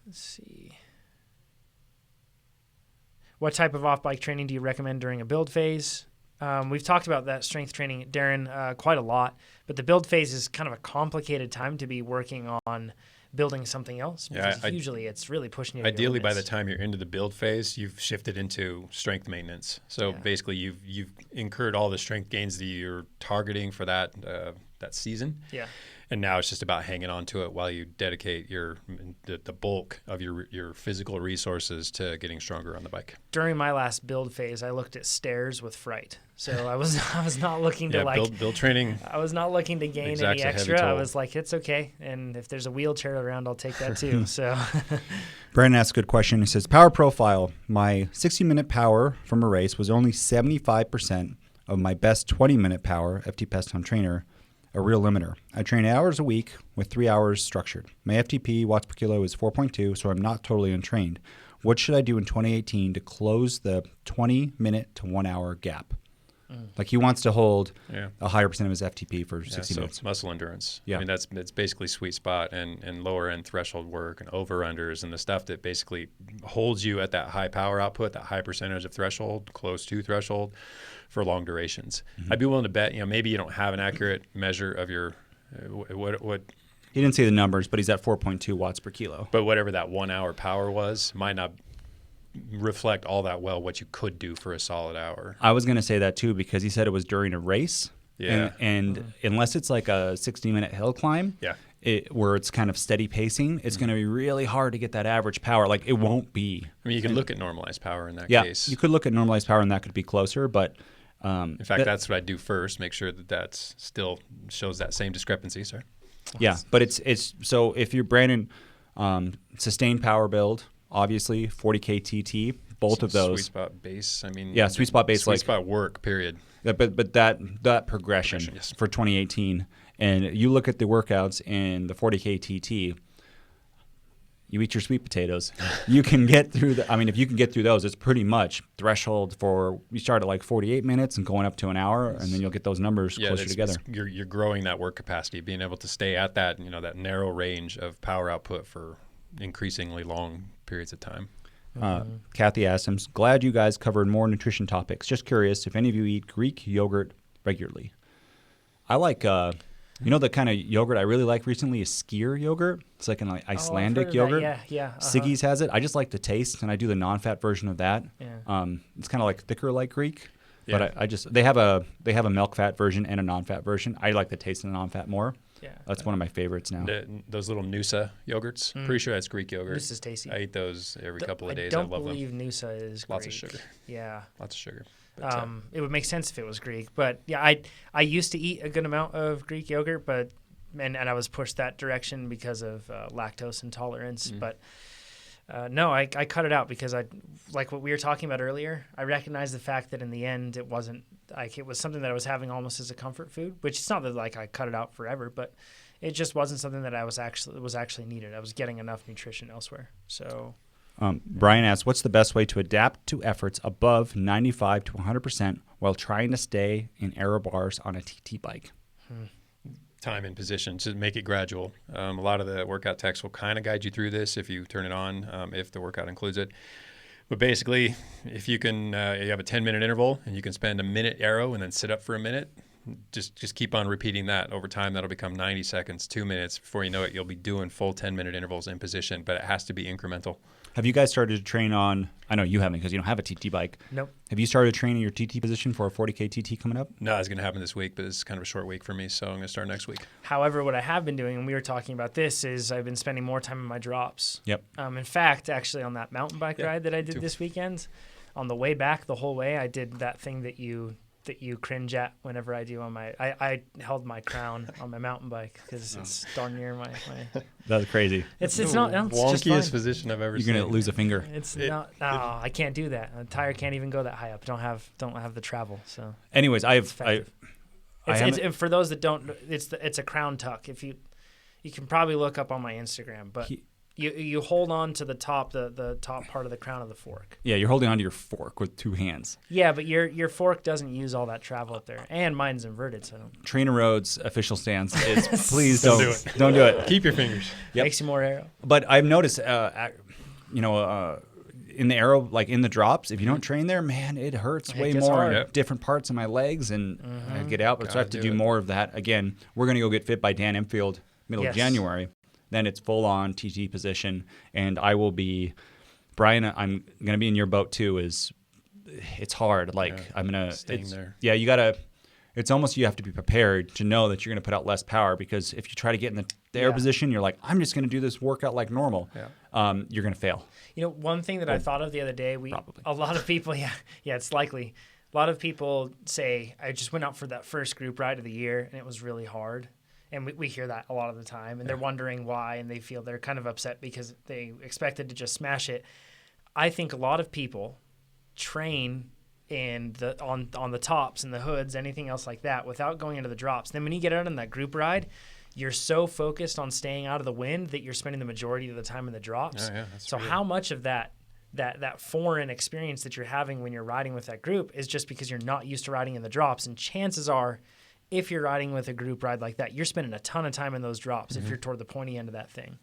Let's see. What type of off-bike training do you recommend during a build phase? We've talked about that strength training, Darren, quite a lot, but the build phase is kind of a complicated time to be working on building something else, because usually it's really pushing you to ideally your by limits. the time you're into the build phase, you've shifted into strength maintenance. So basically you've incurred all the strength gains that you're targeting for that season. Yeah. And now it's just about hanging on to it while you dedicate the bulk of your physical resources to getting stronger on the bike. During my last build phase, I looked at stairs with fright. So I was not looking to build training. I was not looking to gain any extra. I was like, it's okay, and if there's a wheelchair around, I'll take that too. So Brandon asks a good question. He says, power profile. My 60-minute power from a race was only 75% of my best 20-minute power, FTP on trainer, a real limiter. I train 8 hours a week with 3 hours structured. My FTP watts per kilo is 4.2, so I'm not totally untrained. What should I do in 2018 to close the 20-minute to 1 hour gap? Like he wants to hold a higher percent of his FTP for 60 minutes. Muscle endurance. Yeah. I mean, it's basically sweet spot and lower end threshold work and over-unders and the stuff that basically holds you at that high power output, that high percentage of threshold, close to threshold for long durations. I'd be willing to bet, maybe you don't have an accurate measure of your what. He didn't say the numbers, but he's at 4.2 watts per kilo. But whatever that 1 hour power was might not reflect all that well what you could do for a solid hour. I was going to say that too, because he said it was during a race. Yeah. And unless it's like a 60-minute hill climb, where it's kind of steady pacing, it's going to be really hard to get that average power. Like it won't be. I mean, you can look at normalized power in that case. You could look at normalized power and that could be closer, but in fact, that's what I do first. Make sure that still shows that same discrepancy. Sorry. Yeah, but it's so if you're Brandon, sustained power build, obviously 40K TT, both of those. Sweet spot base. I mean, sweet spot base, sweet spot work. Period. But that progression yes. for 2018, and you look at the workouts in the 40K TT. You eat your sweet potatoes. You can get through if you can get through those, it's pretty much threshold for, you start at like 48 minutes and going up to an hour, and then you'll get those numbers closer together. You're growing that work capacity, being able to stay at that, that narrow range of power output for increasingly long periods of time. Kathy asked, I'm glad you guys covered more nutrition topics. Just curious if any of you eat Greek yogurt regularly. I like... the kind of yogurt I really like recently is skyr yogurt. It's like an Icelandic yogurt. Yeah. Siggy's has it. I just like the taste, and I do the non-fat version of that. Yeah. It's kind of like thicker like Greek, Yeah. but they have a milk fat version and a non-fat version. I like the taste of the non-fat more. Yeah. That's one of my favorites now. Those little Noosa yogurts. Pretty sure that's Greek yogurt. Noosa's tasty. I eat those every couple of days. I I don't love believe them. Noosa is Lots Greek. of sugar. Yeah. Lots of sugar. But, It would make sense if it was Greek, but yeah, I used to eat a good amount of Greek yogurt, but and I was pushed that direction because of lactose intolerance. But no, I cut it out because I like what we were talking about earlier. I recognized the fact that in the end it wasn't like it was something that I was having almost as a comfort food, which it's not that like I cut it out forever, but it just wasn't something that I was actually needed. I was getting enough nutrition elsewhere. So Brian asks, what's the best way to adapt to efforts above 95 to 100% while trying to stay in error bars on a TT bike? Time and position to make it gradual. A lot of the workout texts will kind of guide you through this if you turn it on, if the workout includes it. But basically, if you can, you have a 10-minute interval and you can spend a minute aero and then sit up for a minute, just keep on repeating that. Over time, that'll become 90 seconds, 2 minutes. Before you know it, you'll be doing full 10-minute intervals in position, but it has to be incremental. Have you guys started to train on, I know you haven't because you don't have a TT bike. Nope. Have you started training your TT position for a 40K TT coming up? No, it's going to happen this week, but it's kind of a short week for me, so I'm going to start next week. However, what I have been doing, and we were talking about this, is I've been spending more time in my drops. Yep. In fact, actually on that mountain bike ride that I did this weekend, on the way back, the whole way, I did that thing that you cringe at whenever I do on my, I held my crown on my mountain bike because it's darn near my That's crazy. It's not, no, it's just wonkiest fine. position I've ever seen. You're going to lose a finger. It's not, no, I can't do that. A tire can't even go that high up. Don't have the travel. So anyways, it's for those that don't, it's a crown tuck. If you can probably look up on my Instagram, but you hold on to the top, the top part of the crown of the fork. Yeah, you're holding onto your fork with two hands. Yeah, but your fork doesn't use all that travel up there, and mine's inverted, so. TrainerRoad's official stance is please don't do it. Keep your fingers. Yep. Makes you more aero. But I've noticed, in the aero, like in the drops, if you don't train there, man, it hurts way gets more hard. in different parts of my legs, and I get out. But so I have to do more of that. Again, we're going to go get fit by Dan Enfield middle of January. Then it's full on TT position, and I will be, Brian, I'm going to be in your boat too. It's hard. Like I'm going to staying there. Yeah, you got to. It's almost you have to be prepared to know that you're going to put out less power, because if you try to get in the air position, you're like, I'm just going to do this workout like normal. Yeah. You're going to fail. You know, one thing that I thought of the other day, a lot of people, it's likely. A lot of people say, I just went out for that first group ride of the year and it was really hard. And we hear that a lot of the time, and they're wondering why, and they feel they're kind of upset because they expected to just smash it. I think a lot of people train on the tops and the hoods, anything else like that, without going into the drops. Then when you get out on that group ride, you're so focused on staying out of the wind that you're spending the majority of the time in the drops. So how much of that foreign experience that you're having when you're riding with that group is just because you're not used to riding in the drops? And chances are, if you're riding with a group ride like that, you're spending a ton of time in those drops if you're toward the pointy end of that thing.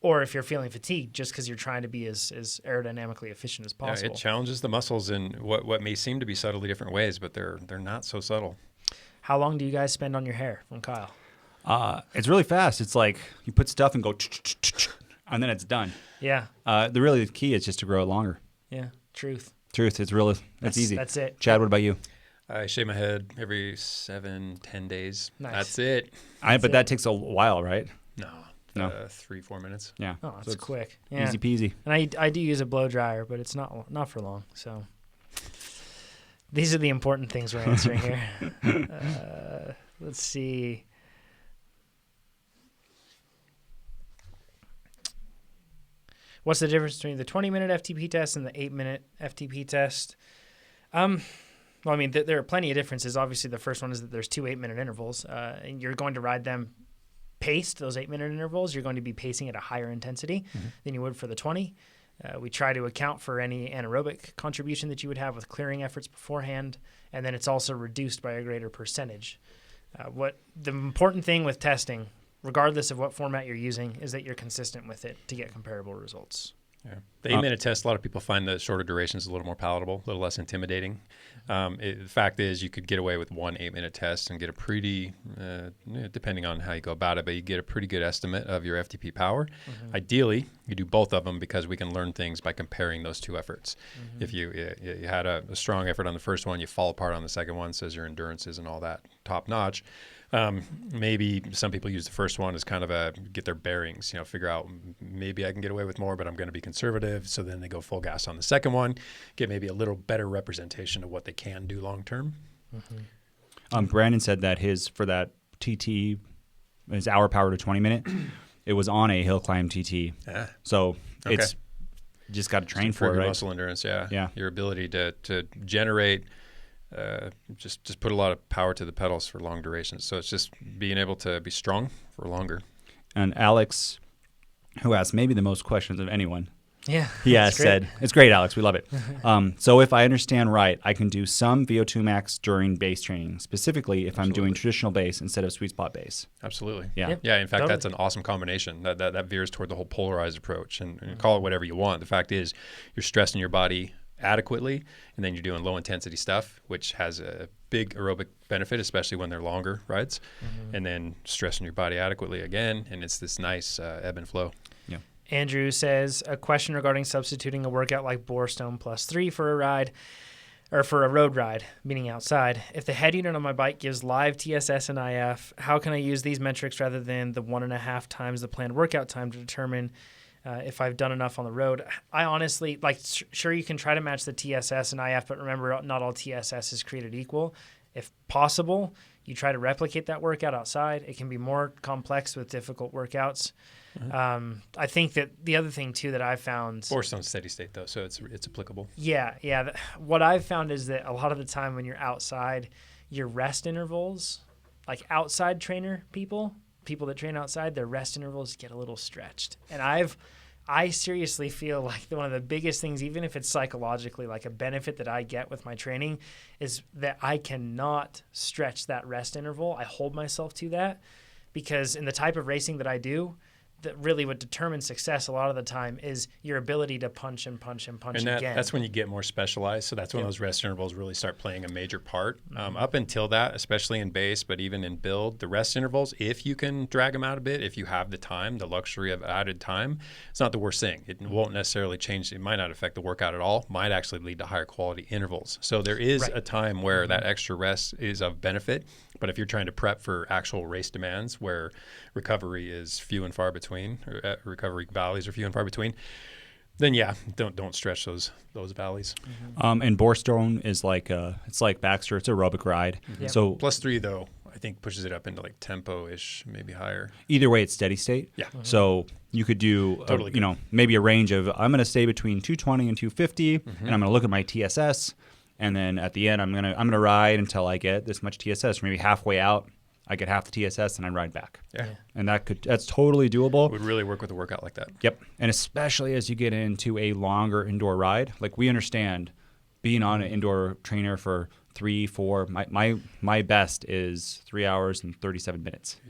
Or if you're feeling fatigued just because you're trying to be as aerodynamically efficient as possible. Yeah, it challenges the muscles in what may seem to be subtly different ways, but they're not so subtle. How long do you guys spend on your hair from Kyle? It's really fast. It's like you put stuff and go, and then it's done. Yeah. The key is just to grow it longer. Yeah. Truth. It's easy. That's it. Chad, what about you? I shave my head every 7-10 days. Nice. That's it. But that takes a while, right? No. 3-4 minutes. Yeah. Oh, that's so quick. Yeah. Easy peasy. And I do use a blow dryer, but it's not for long. So these are the important things we're answering here. Let's see. What's the difference between the 20-minute FTP test and the 8-minute FTP test? Well, I mean, there are plenty of differences. Obviously, the first one is that there's 2 8-minute intervals, and you're going to ride them paced, those 8-minute intervals. You're going to be pacing at a higher intensity than you would for the 20. We try to account for any anaerobic contribution that you would have with clearing efforts beforehand, and then it's also reduced by a greater percentage. What the important thing with testing, regardless of what format you're using, is that you're consistent with it to get comparable results. Yeah. The 8-minute test, a lot of people find the shorter durations a little more palatable, a little less intimidating. The fact is you could get away with one 8-minute test and get a pretty, depending on how you go about it, but you get a pretty good estimate of your FTP power. Ideally, you do both of them because we can learn things by comparing those two efforts. If you had a strong effort on the first one, you fall apart on the second one, says your endurance isn't all that top notch. Maybe some people use the first one as kind of get their bearings, figure out maybe I can get away with more, but I'm going to be conservative. So then they go full gas on the second one, get maybe a little better representation of what they can do long term. Brandon said that for that TT, his hour power to 20-minute, it was on a hill climb TT. So it's just got to train for it, right? Muscle endurance, yeah. Your ability to generate. Just put a lot of power to the pedals for long durations. So it's just being able to be strong for longer. And Alex, who asked maybe the most questions of anyone, said, it's great, Alex. We love it. So if I understand right, I can do some VO2 max during base training, specifically if I'm doing traditional base instead of sweet spot base. Absolutely. Yeah. Yeah. In fact, Totally. That's an awesome combination. That veers toward the whole polarized approach. And call it whatever you want. The fact is, you're stressing your body adequately, and then you're doing low intensity stuff, which has a big aerobic benefit, especially when they're longer rides, and then stressing your body adequately again, and it's this nice ebb and flow. Yeah. Andrew says, a question regarding substituting a workout like Borestone +3 for a ride, or for a road ride, meaning outside. If the head unit on my bike gives live TSS and IF, how can I use these metrics rather than the 1.5 times the planned workout time to determine if I've done enough on the road? I honestly, sure, you can try to match the TSS and IF, but remember, not all TSS is created equal. If possible, you try to replicate that workout outside. It can be more complex with difficult workouts. I think that the other thing, too, that I've found... Borestone's steady state, though, so it's applicable. Yeah. What I've found is that a lot of the time when you're outside, your rest intervals, like outside trainer people that train outside, their rest intervals get a little stretched. And I seriously feel like one of the biggest things, even if it's psychologically, like a benefit that I get with my training, is that I cannot stretch that rest interval. I hold myself to that because in the type of racing that I do, really what determines success a lot of the time is your ability to punch and punch and punch again. That's when you get more specialized. So that's when those rest intervals really start playing a major part. Up until that, especially in base, but even in build, the rest intervals, if you can drag them out a bit, if you have the time, the luxury of added time, it's not the worst thing. It won't necessarily change. It might not affect the workout at all. Might actually lead to higher quality intervals. So there is a time where that extra rest is of benefit. But if you're trying to prep for actual race demands where recovery is few and far between, or recovery valleys are few and far between, then don't stretch those valleys. And Borestone is it's like Baxter. It's an aerobic ride. Yep. So +3 though, I think pushes it up into like tempo-ish, maybe higher. Either way, it's steady state. Yeah. So you could do maybe a range of I'm going to stay between 220 and 250, and I'm going to look at my TSS. And then at the end, I'm gonna ride until I get this much TSS. Or maybe halfway out, I get half the TSS, and I ride back. Yeah. And that's totally doable. It would really work with a workout like that. Yep. And especially as you get into a longer indoor ride, like we understand, being on an indoor trainer for 3-4. My best is 3 hours and 37 minutes.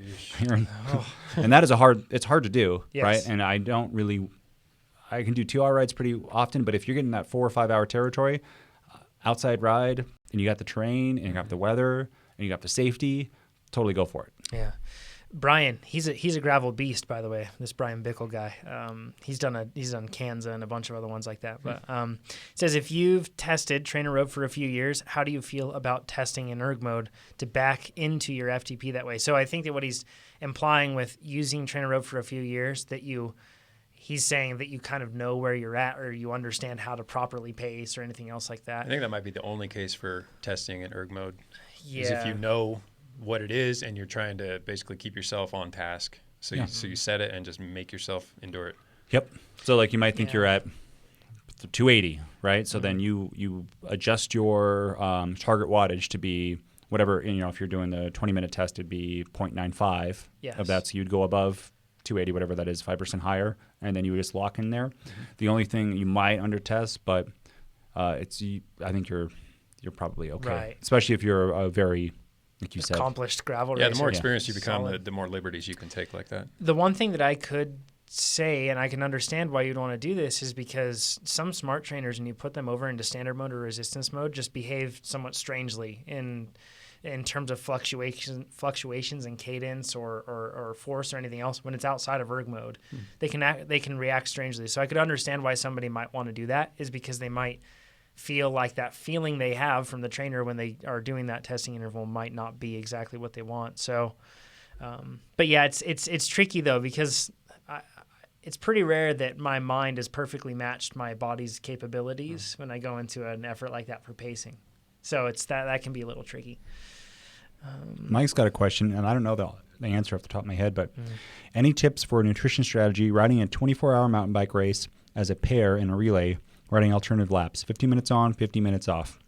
And that is it's hard to do, right? And I can do 2 hour rides pretty often, but if you're getting that 4 or 5 hour territory. Outside ride, and you got the terrain, and you got the weather, and you got the safety, totally go for it. Yeah. Brian, he's a gravel beast, by the way, this Brian Bickle guy. He's done Kanza and a bunch of other ones like that. But says, if you've tested TrainerRoad for a few years, how do you feel about testing in erg mode to back into your FTP that way? So I think that what he's implying with using TrainerRoad for a few years, he's saying that you kind of know where you're at, or you understand how to properly pace or anything else like that. I think that might be the only case for testing in erg mode. Yeah. Is if you know what it is and you're trying to basically keep yourself on task. So you set it and just make yourself endure it. Yep. So like you might think you're at 280, right? So then you adjust your target wattage to be whatever, if you're doing the 20-minute test, it'd be 0.95 of that. So you'd go above 280, whatever that is, 5% higher, and then you would just lock in there. The only thing you might under test, but I think you're probably okay, right. Especially if you're a very, like you said, accomplished gravel racer. Yeah, the more experienced you become, the more liberties you can take like that. The one thing that I could say, and I can understand why you'd want to do this, is because some smart trainers, when you put them over into standard mode or resistance mode, just behave somewhat strangely in terms of fluctuations in cadence or force or anything else. When it's outside of erg mode, they can react strangely. So I could understand why somebody might want to do that, is because they might feel like that feeling they have from the trainer when they are doing that testing interval might not be exactly what they want. So, but yeah, it's tricky though, because it's pretty rare that my mind is perfectly matched my body's capabilities when I go into an effort like that for pacing. So that can be a little tricky. Mike's got a question, and I don't know the answer off the top of my head, but any tips for a nutrition strategy riding a 24-hour mountain bike race as a pair in a relay, riding alternative laps, 50 minutes on, 50 minutes off?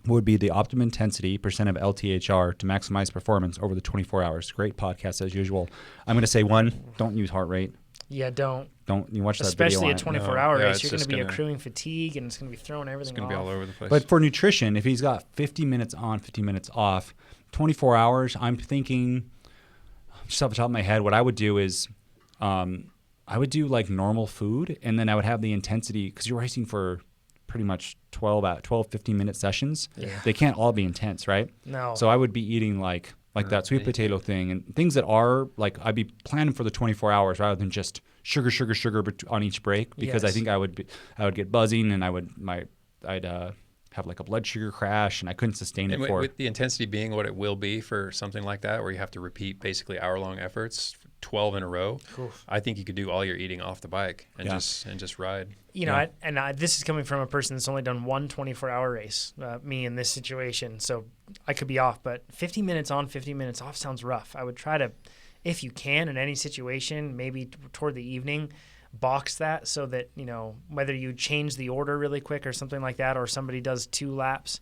What would be the optimum intensity % of LTHR to maximize performance over the 24 hours? Great podcast as usual. I'm going to say one, don't use heart rate. Yeah, don't you watch that especially video a 24-hour race. You're going to be gonna, accruing fatigue, and it's going to be throwing everything off. It's going to be all over the place. But for nutrition, if he's got 50 minutes on, 50 minutes off, 24 hours, I'm thinking, just off the top of my head, what I would do is I would do like normal food, and then I would have the intensity, because you're racing for pretty much 12, 15-minute sessions. Yeah. They can't all be intense, right? No. So I would be eating like that sweet potato thing, and things that are like, I'd be planning for the 24 hours rather than just sugar on each break, because I think I would get buzzing, and I'd have like a blood sugar crash, and I couldn't sustain it for. With the intensity being what it will be for something like that, where you have to repeat basically hour-long efforts, 12 in a row. Oof. I think you could do all your eating off the bike and just ride. This is coming from a person that's only done one 24-hour race, me in this situation, so I could be off. But 50 minutes on, 50 minutes off sounds rough. I would try to, if you can, in any situation, maybe toward the evening, box that so that, whether you change the order really quick or something like that, or somebody does 2 laps,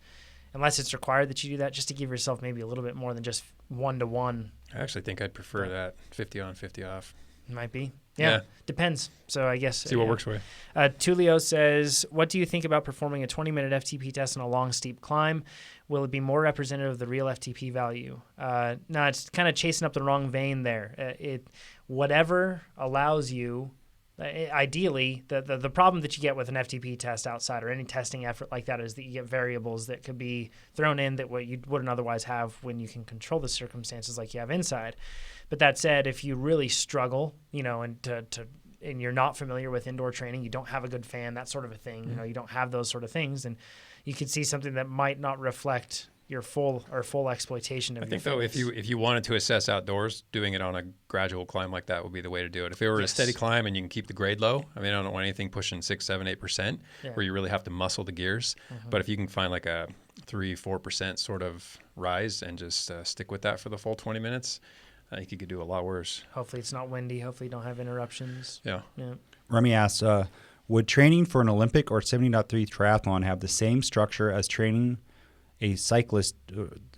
unless it's required that you do that, just to give yourself maybe a little bit more than just 1-to-1. I actually think I'd prefer that 50 on, 50 off. Might be. Yeah. Depends. So I guess. See what works for you. Tulio says, what do you think about performing a 20-minute FTP test on a long, steep climb? Will it be more representative of the real FTP value? No, it's kind of chasing up the wrong vein there. Whatever allows you, ideally, the problem that you get with an FTP test outside or any testing effort like that is that you get variables that could be thrown in that what you wouldn't otherwise have when you can control the circumstances like you have inside. But that said, if you really struggle, and you're not familiar with indoor training, you don't have a good fan, that sort of a thing, you don't have those sort of things, and you could see something that might not reflect your full exploitation of I think, though, if you wanted to assess outdoors, doing it on a gradual climb like that would be the way to do it. If it were a steady climb and you can keep the grade low, I don't want anything pushing 6, 7, 8%, where you really have to muscle the gears. But if you can find like a 3-4% sort of rise and just stick with that for the full 20 minutes, I think you could do a lot worse. Hopefully it's not windy. Hopefully you don't have interruptions. Yeah. Remy asks, would training for an Olympic or 70.3 triathlon have the same structure as training a cyclist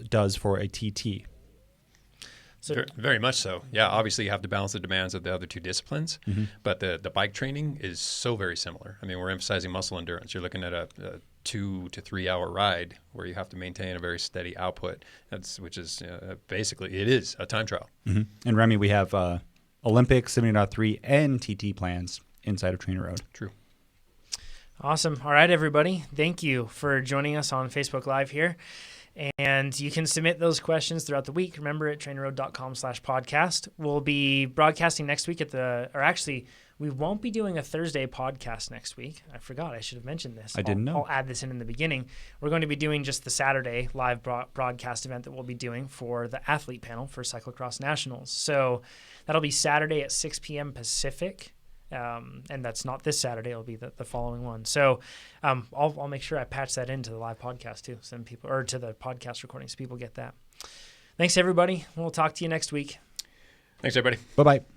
does for a TT? So, very much so. Yeah, obviously you have to balance the demands of the other two disciplines, but the bike training is so very similar. We're emphasizing muscle endurance. You're looking at a 2 to 3 hour ride where you have to maintain a very steady output. Which is basically, it is a time trial. And Remy, we have Olympic, 70.3, and TT plans inside of TrainerRoad. True. Awesome. All right, everybody. Thank you for joining us on Facebook Live here. And you can submit those questions throughout the week. Remember, at trainerroad.com/podcast. We'll be broadcasting next week we won't be doing a Thursday podcast next week. I forgot. I should have mentioned this. I didn't know. I'll add this in the beginning. We're going to be doing just the Saturday live broadcast event that we'll be doing for the athlete panel for Cyclocross Nationals. So that'll be Saturday at 6 p.m. Pacific. And that's not this Saturday. It'll be the following one. So I'll make sure I patch that into the live podcast too, to the podcast recording so people get that. Thanks, everybody. We'll talk to you next week. Thanks, everybody. Bye-bye.